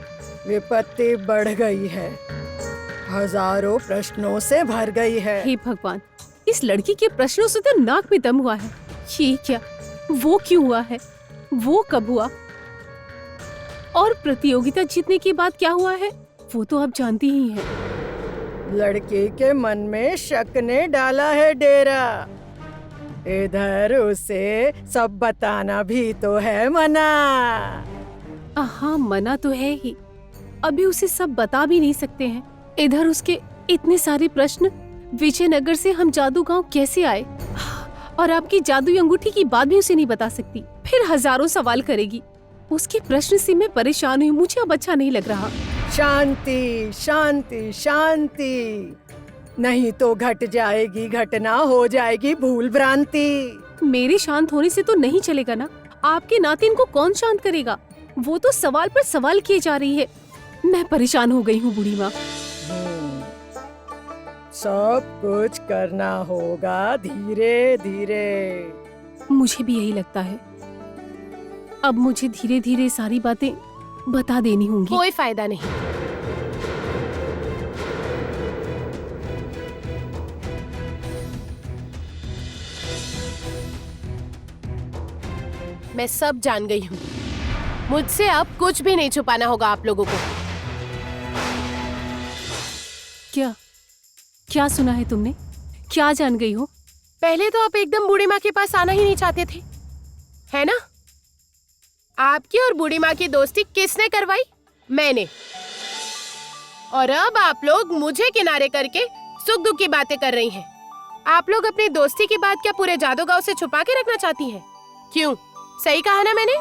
विपत्ति बढ़ गई है, हजारों प्रश्नों से भर गई है। हे भगवान, इस लड़की के प्रश्नों से तो नाक में दम हुआ है। ये क्या? वो क्यों हुआ है? वो कब हुआ? और प्रतियोगिता जीतने के बाद क्या हुआ है? वो तो आप जानती ही हैं। लड़की के मन में शक ने डाला है डेरा। इधर उसे सब बताना भी तो है मना। हाँ, मना तो है ही। अभी उसे सब बता भी नहीं सकते हैं। इधर उसके इतने सारे प्रश्न। विजयनगर से हम जादू गांव कैसे आए, और आपकी जादुई अंगूठी की बात भी उसे नहीं बता सकती। फिर हजारों सवाल करेगी। उसके प्रश्न से मैं परेशान हुई। मुझे अब अच्छा नहीं लग रहा। शांति शांति शांति, नहीं तो घट जाएगी घटना, हो जाएगी भूल भ्रांति। मेरे शांत होने से तो नहीं चलेगा ना। आपके नाते इनको कौन शांत करेगा? वो तो सवाल पर सवाल किए जा रही है। मैं परेशान हो गई हूँ बूढ़ी माँ। सब कुछ करना होगा धीरे धीरे। मुझे भी यही लगता है। अब मुझे धीरे धीरे सारी बातें बता देनी होंगी। कोई फायदा नहीं। मैं सब जान गई हूँ। मुझसे अब कुछ भी नहीं छुपाना होगा आप लोगों को। क्या क्या सुना है तुमने? क्या जान गई हो? पहले तो आप एकदम बूढ़ी माँ के पास आना ही नहीं चाहते थे, है ना? आपकी और बूढ़ी माँ की दोस्ती किसने करवाई? मैंने। और अब आप लोग मुझे किनारे करके सुख दुख की बातें कर रही हैं। आप लोग अपनी दोस्ती की बात क्या पूरे जादू गांव से छुपा के रखना चाहती हैं? क्यों? सही कहा ना मैंने?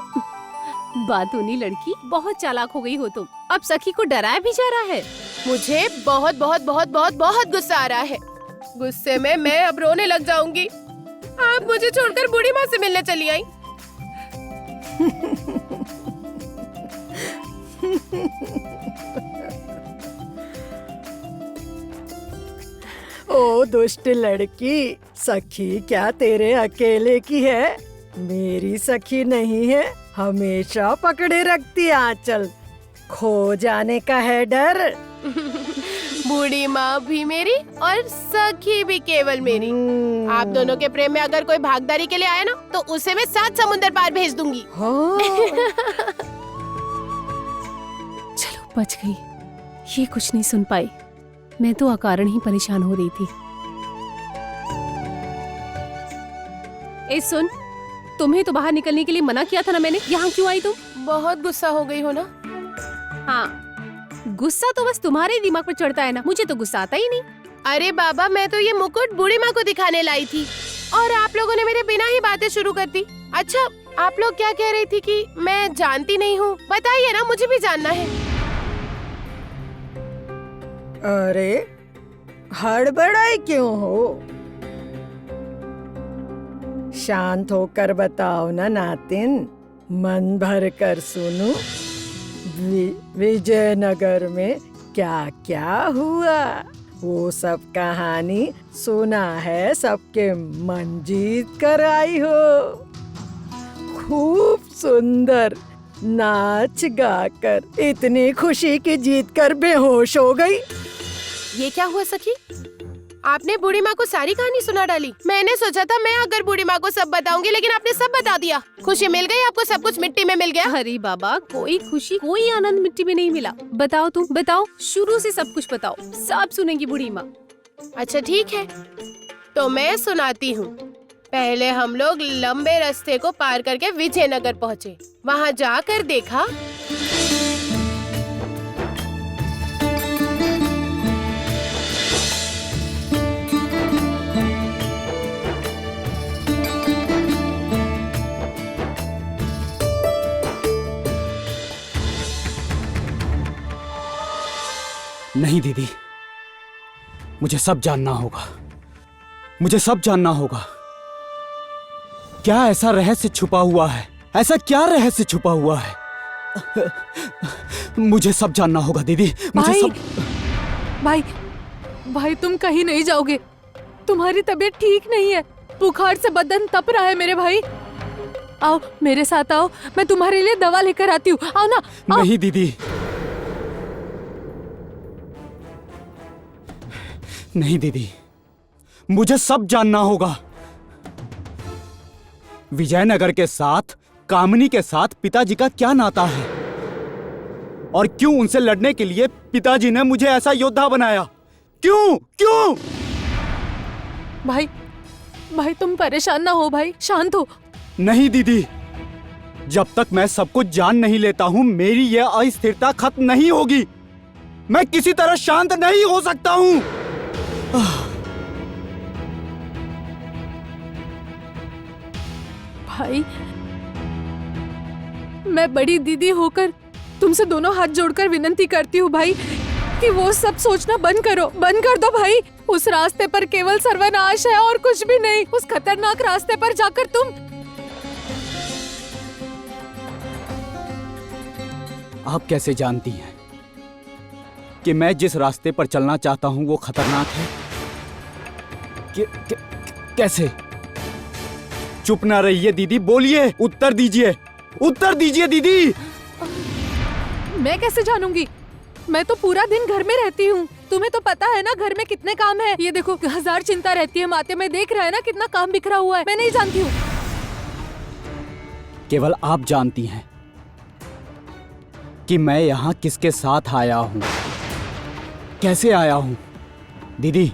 बातूनी लड़की, बहुत चालाक हो गई हो तुम। अब सखी को डराया भी जा रहा है। मुझे बहुत बहुत बहुत बहुत बहुत गुस्सा आ रहा है। गुस्से में मैं अब रोने लग जाऊंगी। आप मुझे छोड़कर बूढ़ी माँ से मिलने चली आई। ओ दुष्ट लड़की, सखी क्या तेरे अकेले की है? मेरी सखी नहीं है, हमेशा पकड़े रखती आंचल। खो जाने का है डर। बूढ़ी माँ भी मेरी और सखी भी केवल मेरी। आप दोनों के प्रेम में अगर कोई भागीदारी के लिए आया ना, तो उसे मैं 7 समुंदर पार भेज दूंगी। हाँ। चलो बच गई। ये कुछ नहीं सुन पाई। मैं तो अकारण ही परेशान हो रही थी। ए सुन, तुम्हें तो बाहर निकलने के लिए मना किया था ना मैंने। यहाँ क्यों आई तुम? बहुत गुस्सा हो गई हो ना? हाँ, गुस्सा तो बस तुम्हारे दिमाग पर चढ़ता है ना। मुझे तो गुस्सा आता ही नहीं। अरे बाबा, मैं तो ये मुकुट बूढ़ी माँ को दिखाने लाई थी और आप लोगों ने मेरे बिना ही बातें शुरू कर दी। अच्छा, आप लोग क्या कह रही थी कि मैं जानती नहीं हूँ? बताइए ना, मुझे भी जानना है। अरे हड़बड़ाई क्यों हो? शांत होकर बताओ ना नातिन, मन भर कर सुनो। विजयनगर में क्या क्या हुआ, वो सब कहानी सुना है। सबके मन जीत कर आई हो। खूब सुंदर नाच गाकर इतनी खुशी की जीत कर बेहोश हो गई। ये क्या हुआ सखी? आपने बूढ़ी माँ को सारी कहानी सुना डाली। मैंने सोचा था मैं अगर बूढ़ी माँ को सब बताऊंगी, लेकिन आपने सब बता दिया। खुशी मिल गई आपको? सब कुछ मिट्टी में मिल गया? अरे बाबा, कोई खुशी कोई आनंद मिट्टी में नहीं मिला। बताओ तुम, बताओ, शुरू से सब कुछ बताओ। सब सुनेंगी बूढ़ी माँ। अच्छा ठीक है, तो मैं सुनाती हूँ। पहले हम लोग लंबे रास्ते को पार करके विजयनगर पहुँचे। वहाँ जाकर देखा नहीं दीदी, मुझे सब जानना होगा। मुझे सब जानना होगा। क्या ऐसा रहस्य छुपा हुआ है? ऐसा क्या रहस्य छुपा हुआ है? मुझे सब जानना होगा दीदी। मुझे भाई, सब। भाई तुम कहीं नहीं जाओगे। तुम्हारी तबीयत ठीक नहीं है। बुखार से बदन तप रहा है मेरे भाई। आओ मेरे साथ आओ, मैं तुम्हारे लिए दवा लेकर आती हूँ। आओ ना। आओ। नहीं दीदी, नहीं दीदी, मुझे सब जानना होगा। विजयनगर के साथ, कामिनी के साथ पिताजी का क्या नाता है? और क्यों उनसे लड़ने के लिए पिताजी ने मुझे ऐसा योद्धा बनाया? क्यों क्यों? भाई भाई तुम परेशान ना हो भाई, शांत हो। नहीं दीदी, जब तक मैं सब कुछ जान नहीं लेता हूँ मेरी यह अस्थिरता खत्म नहीं होगी। मैं किसी तरह शांत नहीं हो सकता हूँ। भाई मैं बड़ी दीदी होकर तुमसे दोनों हाथ जोड़कर विनती करती हूँ भाई कि वो सब सोचना बंद करो, बंद कर दो भाई। उस रास्ते पर केवल सर्वनाश है और कुछ भी नहीं। उस खतरनाक रास्ते पर जाकर तुम। आप कैसे जानती हैं कि मैं जिस रास्ते पर चलना चाहता हूं वो खतरनाक है? कैसे? चुप ना रहिए दीदी, बोलिए, उत्तर दीजिए, उत्तर दीजिए दीदी। मैं कैसे जानूंगी? मैं तो पूरा दिन घर में रहती हूँ। तुम्हें तो पता है ना घर में कितने काम है। ये देखो 1000 चिंता रहती है माथे में, देख रहा है ना कितना काम बिखरा हुआ है। मैं नहीं जानती हूँ। केवल आप जानती हैं कि मैं यहाँ किसके साथ आया हूँ, कैसे आया हूँ। दीदी,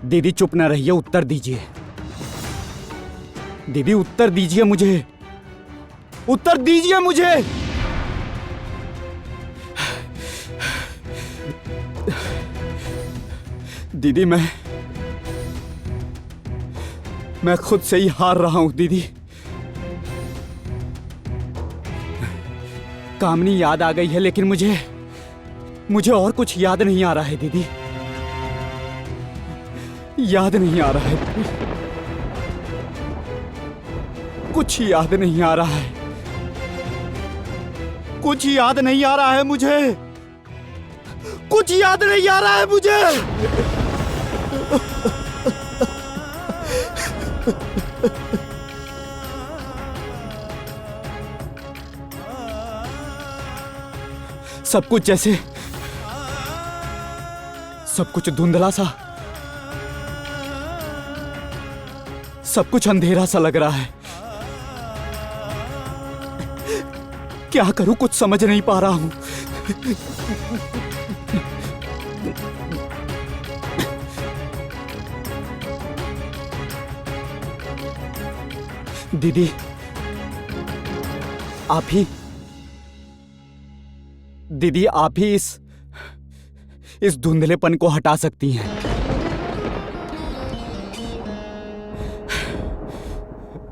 दीदी चुप न रहिए, उत्तर दीजिए। दीदी उत्तर दीजिए मुझे, उत्तर दीजिए मुझे। दीदी मैं खुद से ही हार रहा हूं दीदी। कामनी याद आ गई है लेकिन मुझे और कुछ याद नहीं आ रहा है दीदी, याद नहीं आ रहा है दीदी। कुछ याद नहीं आ रहा है, कुछ याद नहीं आ रहा है मुझे, कुछ याद नहीं आ रहा है मुझे। सब कुछ जैसे, सब कुछ धुंधला सा, सब कुछ अंधेरा सा लग रहा है। क्या करूं, कुछ समझ नहीं पा रहा हूं। दीदी आप ही, दीदी आप ही इस धुंधलेपन को हटा सकती हैं।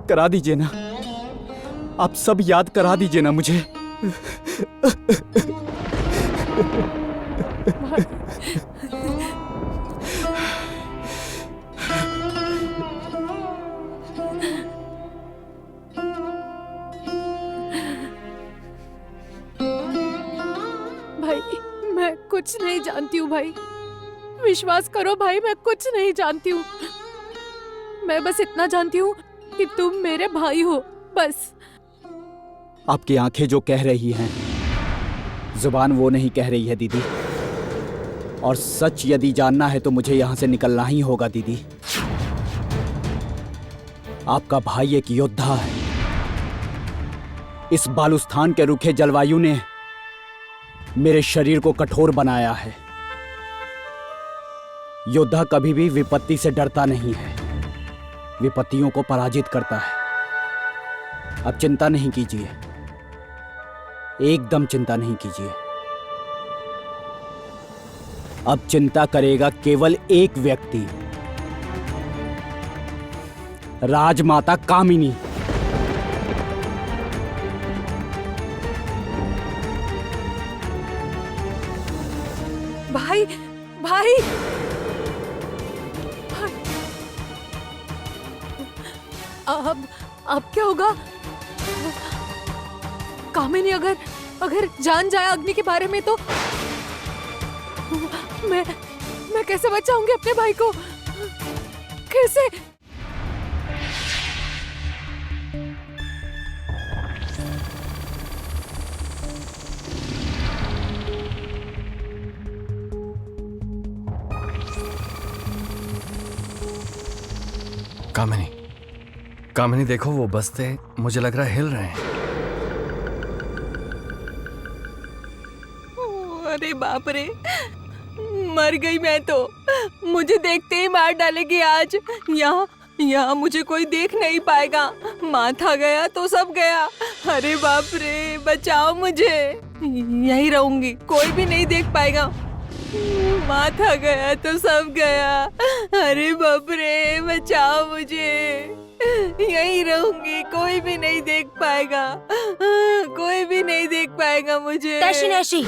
करा दीजिए ना, आप सब याद करा दीजिए ना मुझे। भाई मैं कुछ नहीं जानती हूँ भाई, विश्वास करो भाई, मैं कुछ नहीं जानती हूँ। मैं बस इतना जानती हूँ कि तुम मेरे भाई हो, बस। आपकी आंखें जो कह रही हैं, जुबान वो नहीं कह रही है दीदी। और सच यदि जानना है तो मुझे यहां से निकलना ही होगा दीदी। आपका भाई एक योद्धा है। इस बालुस्थान के रूखे जलवायु ने मेरे शरीर को कठोर बनाया है। योद्धा कभी भी विपत्ति से डरता नहीं है, विपत्तियों को पराजित करता है। अब चिंता नहीं कीजिए, एकदम चिंता नहीं कीजिए। अब चिंता करेगा केवल एक व्यक्ति, राजमाता कामिनी। भाई भाई अब क्या होगा? कामिनी अगर जान जाए अग्नि के बारे में तो मैं कैसे बचाऊंगी अपने भाई को? कैसे? कामिनी, कामिनी देखो वो बस्ते मुझे लग रहा है हिल रहे हैं। बाप रे, मर गई मैं तो। मुझे देखते ही मार डालेगी आज। यहाँ मुझे कोई देख नहीं पाएगा। माथा गया तो सब गया। अरे बाप रे, बचाओ मुझे। यहीं रहूंगी, कोई भी नहीं देख पाएगा। माथा गया तो सब गया। अरे बाप रे, बचाओ मुझे। यहीं रहूंगी, कोई भी नहीं देख पाएगा। कोई भी नहीं देख पाएगा मुझे। तैशी नैशी,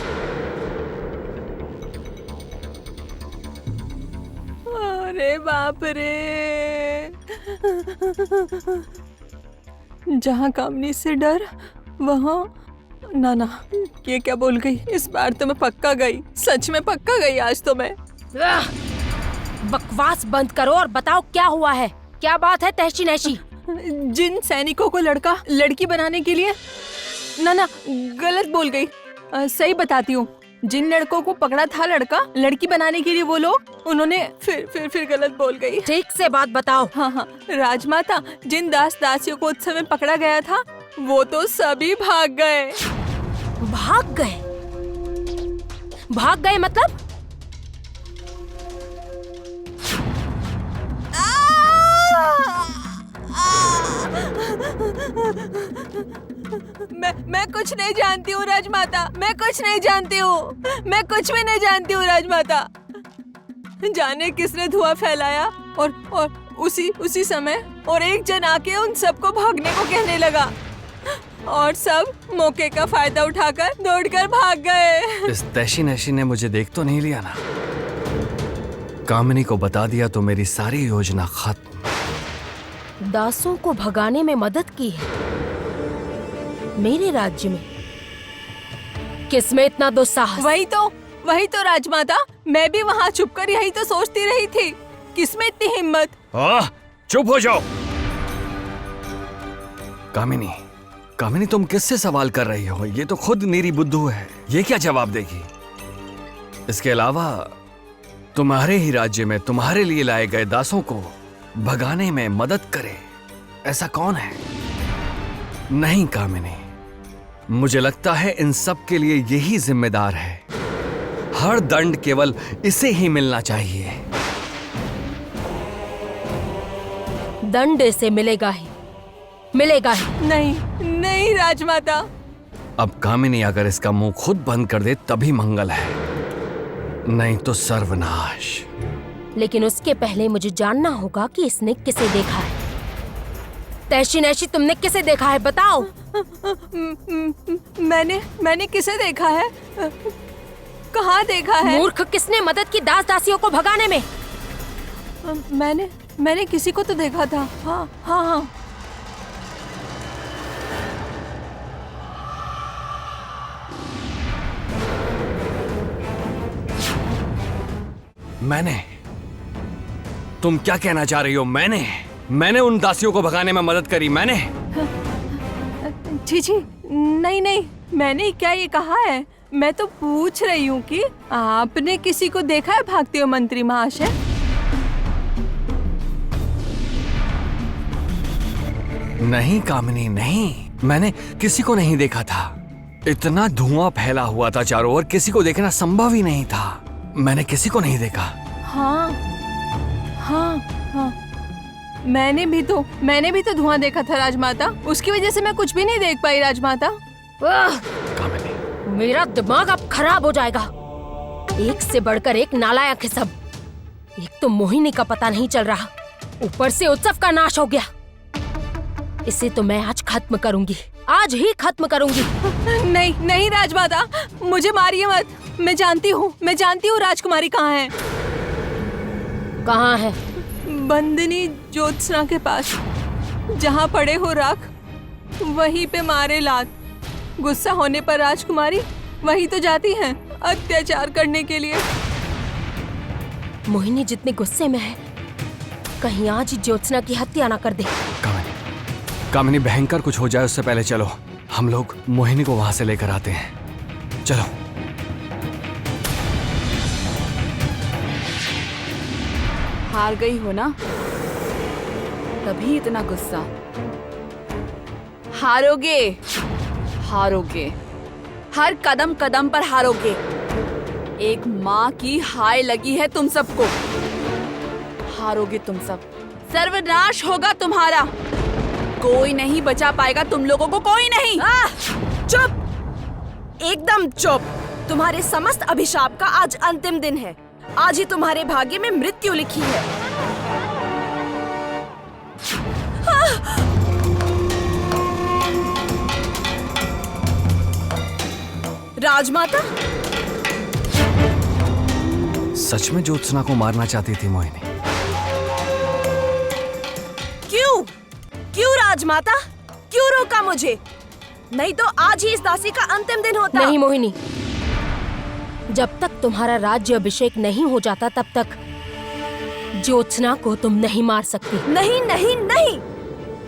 अरे बाप रे, जहाँ कामनी से डर वहाँ ना, ये क्या बोल गई? इस बार तो मैं पक्का गई, सच में पक्का गई आज तो मैं। बकवास बंद करो और बताओ क्या हुआ है, क्या बात है तैशी नैशी? जिन सैनिकों को लड़की बनाने के लिए ना गलत बोल गई। सही बताती हूँ, जिन लड़कों को पकड़ा था लड़की बनाने के लिए वो लोग, उन्होंने फिर गलत बोल गई। ठीक से बात बताओ। हाँ, राजमाता, जिन दास दासियों को उस समय पकड़ा गया था वो तो सभी भाग गए। भाग गए मतलब? मैं कुछ नहीं जानती हूँ राजमाता, मैं कुछ नहीं जानती हूँ, मैं कुछ भी नहीं जानती हूँ राजमाता। जाने किसने धुआं फैलाया और उसी समय और एक जन आके उन सबको भागने को कहने लगा और सब मौके का फायदा उठाकर दौड़कर भाग गए। इस तैशी नैशी ने मुझे देख तो नहीं लिया ना? कामिनी को बता दिया तो मेरी सारी योजना खत्म। दासों को भगाने में मदद की है मेरे राज्य में, किसमें इतना दुस्साहस? वही तो राजमाता, मैं भी वहाँ छुपकर यही तो सोचती रही थी, किसमें इतनी हिम्मत। चुप हो जाओ। कामिनी तुम किससे सवाल कर रही हो? ये तो खुद नीरी बुद्धू है, ये क्या जवाब देगी? इसके अलावा तुम्हारे ही राज्य में तुम्हारे लिए लाए गए दासों को भगाने में मदद करे ऐसा कौन है? नहीं कामिनी, मुझे लगता है इन सब के लिए यही जिम्मेदार है। हर दंड केवल इसे ही मिलना चाहिए। दंड इसे मिलेगा ही। नहीं राजमाता। अब कामिनी अगर इसका मुंह खुद बंद कर दे तभी मंगल है, नहीं तो सर्वनाश। लेकिन उसके पहले मुझे जानना होगा कि इसने किसे देखा है। तैशी नैशी, तुमने किसे देखा है बताओ। मैंने किसे देखा है? कहाँ देखा है? मूर्ख, किसने मदद की दास दासियों को भगाने में? मैंने किसी को तो देखा था। हाँ। तुम क्या कहना चाह रही हो? मैंने उन दासियों को भगाने में मदद करी? मैंने? जी नहीं, मैंने क्या ये कहा है? मैं तो पूछ रही हूँ कि आपने किसी को देखा है भागते हुए मंत्री महाशय? नहीं कामिनी, नहीं, मैंने किसी को नहीं देखा था। इतना धुआं फैला हुआ था चारों ओर, किसी को देखना संभव ही नहीं था। मैंने किसी को नहीं देखा। हाँ, मैंने भी तो धुआं देखा था राजमाता, उसकी वजह से मैं कुछ भी नहीं देख पाई राजमाता। मेरा दिमाग अब खराब हो जाएगा। एक से बढ़कर एक नालायक है सब। एक तो मोहिनी का पता नहीं चल रहा, ऊपर से उत्सव का नाश हो गया। इसे तो मैं आज खत्म करूंगी, आज ही खत्म करूंगी। नहीं राजमाता, मुझे मारिए मत। मैं जानती हूँ राजकुमारी कहाँ है। कहाँ है? बंदनी ज्योत्सना के पास, जहाँ पड़े हो राख वहीं पे मारे लात। गुस्सा होने पर राजकुमारी वहीं तो जाती हैं अत्याचार करने के लिए। मोहिनी जितने गुस्से में है, कहीं आज ही ज्योत्सना की हत्या ना कर दे। कामिनी, भयंकर कुछ हो जाए उससे पहले चलो, हम लोग मोहिनी को वहां से लेकर आते हैं। चलो। हार गई हो ना, तभी इतना गुस्सा। हारोगे, हर कदम कदम पर हारोगे। एक माँ की हाय लगी है तुम सबको। हारोगे तुम सब, सर्वनाश होगा तुम्हारा। कोई नहीं बचा पाएगा तुम लोगों को, कोई नहीं। चुप, एकदम चुप। तुम्हारे समस्त अभिशाप का आज अंतिम दिन है। आज ही तुम्हारे भाग्य में मृत्यु लिखी है। राजमाता, सच में ज्योत्सना को मारना चाहती थी मोहिनी? क्यों क्यों राजमाता, क्यों रोका मुझे? नहीं तो आज ही इस दासी का अंतिम दिन होता। नहीं मोहिनी, जब तक तुम्हारा राज्य अभिषेक नहीं हो जाता तब तक ज्योत्सना को तुम नहीं मार सकती। नहीं नहीं नहीं,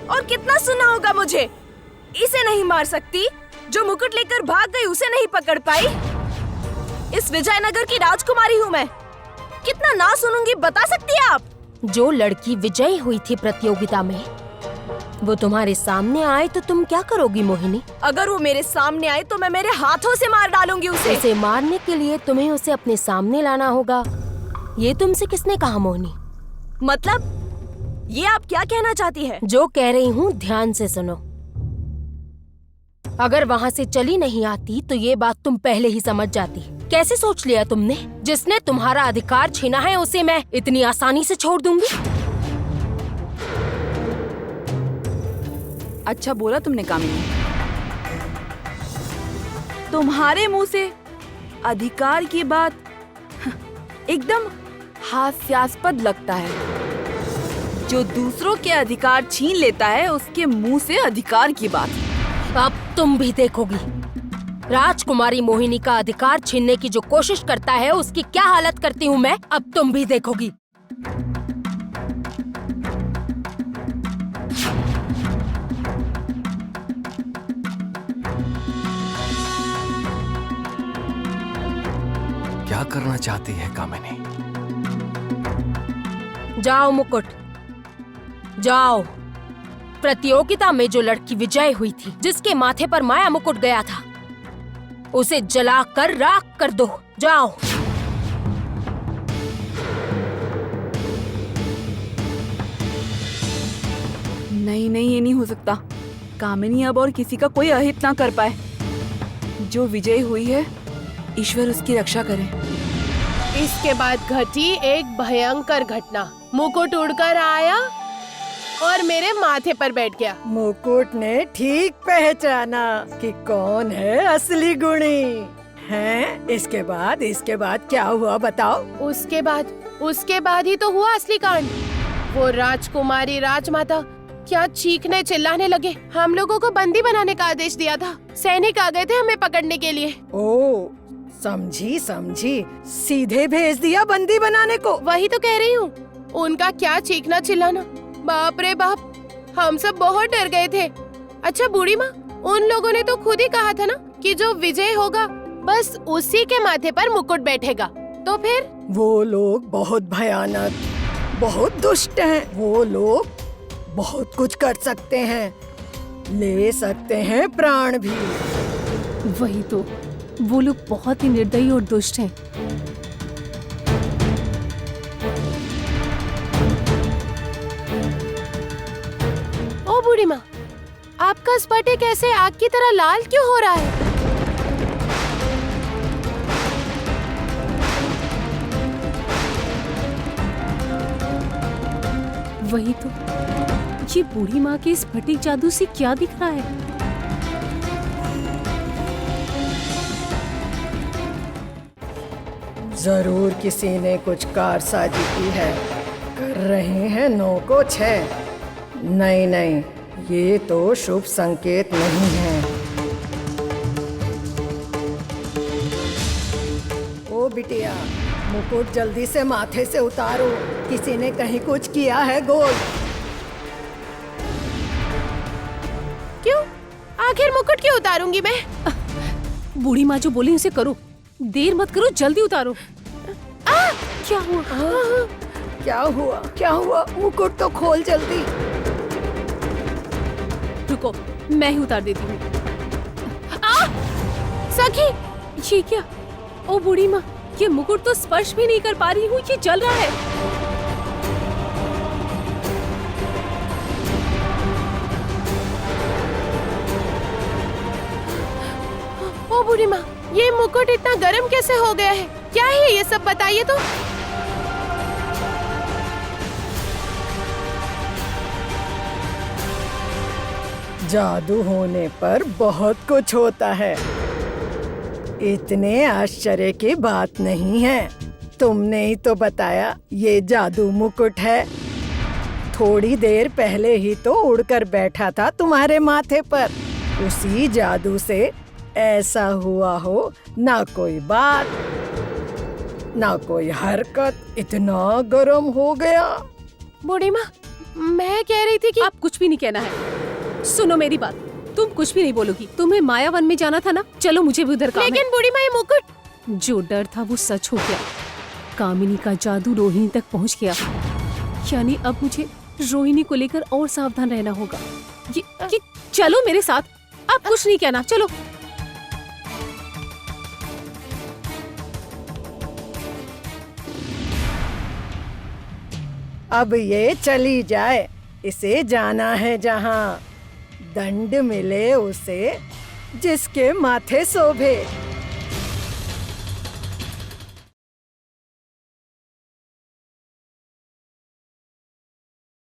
और कितना सुना होगा मुझे। इसे नहीं मार सकती, जो मुकुट लेकर भाग गई उसे नहीं पकड़ पाई। इस विजयनगर की राजकुमारी हूँ मैं, कितना ना सुनूंगी बता सकती है आप? जो लड़की विजयी हुई थी प्रतियोगिता में, वो तुम्हारे सामने आए तो तुम क्या करोगी मोहिनी? अगर वो मेरे सामने आए तो मैं मेरे हाथों से मार डालूंगी उसे। उसे मारने के लिए तुम्हें उसे अपने सामने लाना होगा। ये तुमसे किसने कहा मोहिनी? मतलब ये आप क्या कहना चाहती है? जो कह रही हूँ ध्यान से सुनो। अगर वहाँ से चली नहीं आती तो ये बात तुम पहले ही समझ जाती। कैसे सोच लिया तुमने? जिसने तुम्हारा अधिकार छीना है उसे मैं इतनी आसानी से छोड़ दूंगी? अच्छा बोला तुमने कामिनी। तुम्हारे मुंह से अधिकार की बात एकदम हास्यास्पद लगता है। जो दूसरों के अधिकार छीन लेता है उसके मुंह से अधिकार की बात। अब तुम भी देखोगी। राजकुमारी मोहिनी का अधिकार छीनने की जो कोशिश करता है उसकी क्या हालत करती हूँ मैं, अब तुम भी देखोगी। क्या करना चाहती है कामिनी? जाओ मुकुट, जाओ। प्रतियोगिता में जो लड़की विजय हुई थी, जिसके माथे पर माया मुकुट गया था, उसे जलाकर राख कर दो। जाओ। नहीं नहीं, ये नहीं हो सकता। कामिनी अब और किसी का कोई अहित ना कर पाए। जो विजयी हुई है, ईश्वर उसकी रक्षा करे। इसके बाद घटी एक भयंकर घटना। मुकुट उड़कर आया और मेरे माथे पर बैठ गया। मुकुट ने ठीक पहचाना कि कौन है असली गुणी हैं। इसके बाद क्या हुआ बताओ? उसके बाद ही तो हुआ असली कांड। वो राजकुमारी राजमाता क्या चीखने चिल्लाने लगे। हम लोगों को बंदी बनाने का आदेश दिया था। सैनिक आ गए थे हमें पकड़ने के लिए। ओ, समझी, सीधे भेज दिया बंदी बनाने को। वही तो कह रही हूँ। उनका क्या चीखना चिल्लाना, बाप रे बाप, हम सब बहुत डर गए थे। अच्छा बूढ़ी माँ, उन लोगों ने तो खुद ही कहा था ना कि जो विजय होगा बस उसी के माथे पर मुकुट बैठेगा। तो फिर वो लोग बहुत भयानक, बहुत दुष्ट हैं। वो लोग बहुत कुछ कर सकते हैं, ले सकते हैं प्राण भी। वही तो, वो लोग बहुत ही निर्दयी और दुष्ट हैं। ओ बूढ़ी माँ, आपका स्फटिक ऐसे आग की तरह लाल क्यों हो रहा है? वही तो, ये बूढ़ी माँ के स्फटिक जादू से क्या दिख रहा है? जरूर किसी ने कुछ कारसाजी की है। कर रहे हैं 9 को 6। नहीं, ये तो शुभ संकेत नहीं है। ओ बिटिया, मुकुट जल्दी से माथे से उतारो। किसी ने कहीं कुछ किया है गोल। क्यों? आखिर मुकुट क्यों उतारूंगी मैं? बूढ़ी माँ जो बोली उसे करो, देर मत करो, जल्दी उतारो। क्या हुआ? क्या हुआ? मुकुट तो खोल जल्दी। रुको, मैं ही उतार देती हूँ। सखी, ये क्या? ओ बूढ़ी माँ, ये मुकुट तो स्पर्श भी नहीं कर पा रही हूँ, ये जल रहा है। ओ बूढ़ी माँ, ये मुकुट इतना गर्म कैसे हो गया है? क्या है ये सब, बताइए तो। जादू होने पर बहुत कुछ होता है, इतने आश्चर्य की बात नहीं है। तुमने ही तो बताया ये जादू मुकुट है। थोड़ी देर पहले ही तो उड़कर बैठा था तुम्हारे माथे पर। उसी जादू से ऐसा हुआ हो, ना कोई बात ना कोई हरकत, इतना गर्म हो गया। बूढ़ी माँ, मैं कह रही थी कि आप कुछ भी नहीं कहना है। सुनो मेरी बात, तुम कुछ भी नहीं बोलोगी। तुम्हें मायावन में जाना था ना, चलो मुझे भी उधर काम है। लेकिन बूढ़ी माँ, ये मुकुट। जो डर था वो सच हो गया। कामिनी का जादू रोहिणी तक पहुंच गया, यानी अब मुझे रोहिणी को लेकर और सावधान रहना होगा। ये चलो मेरे साथ, आप कुछ नहीं कहना, चलो। अब ये चली जाए, इसे जाना है जहाँ दंड मिले उसे जिसके माथे शोभे।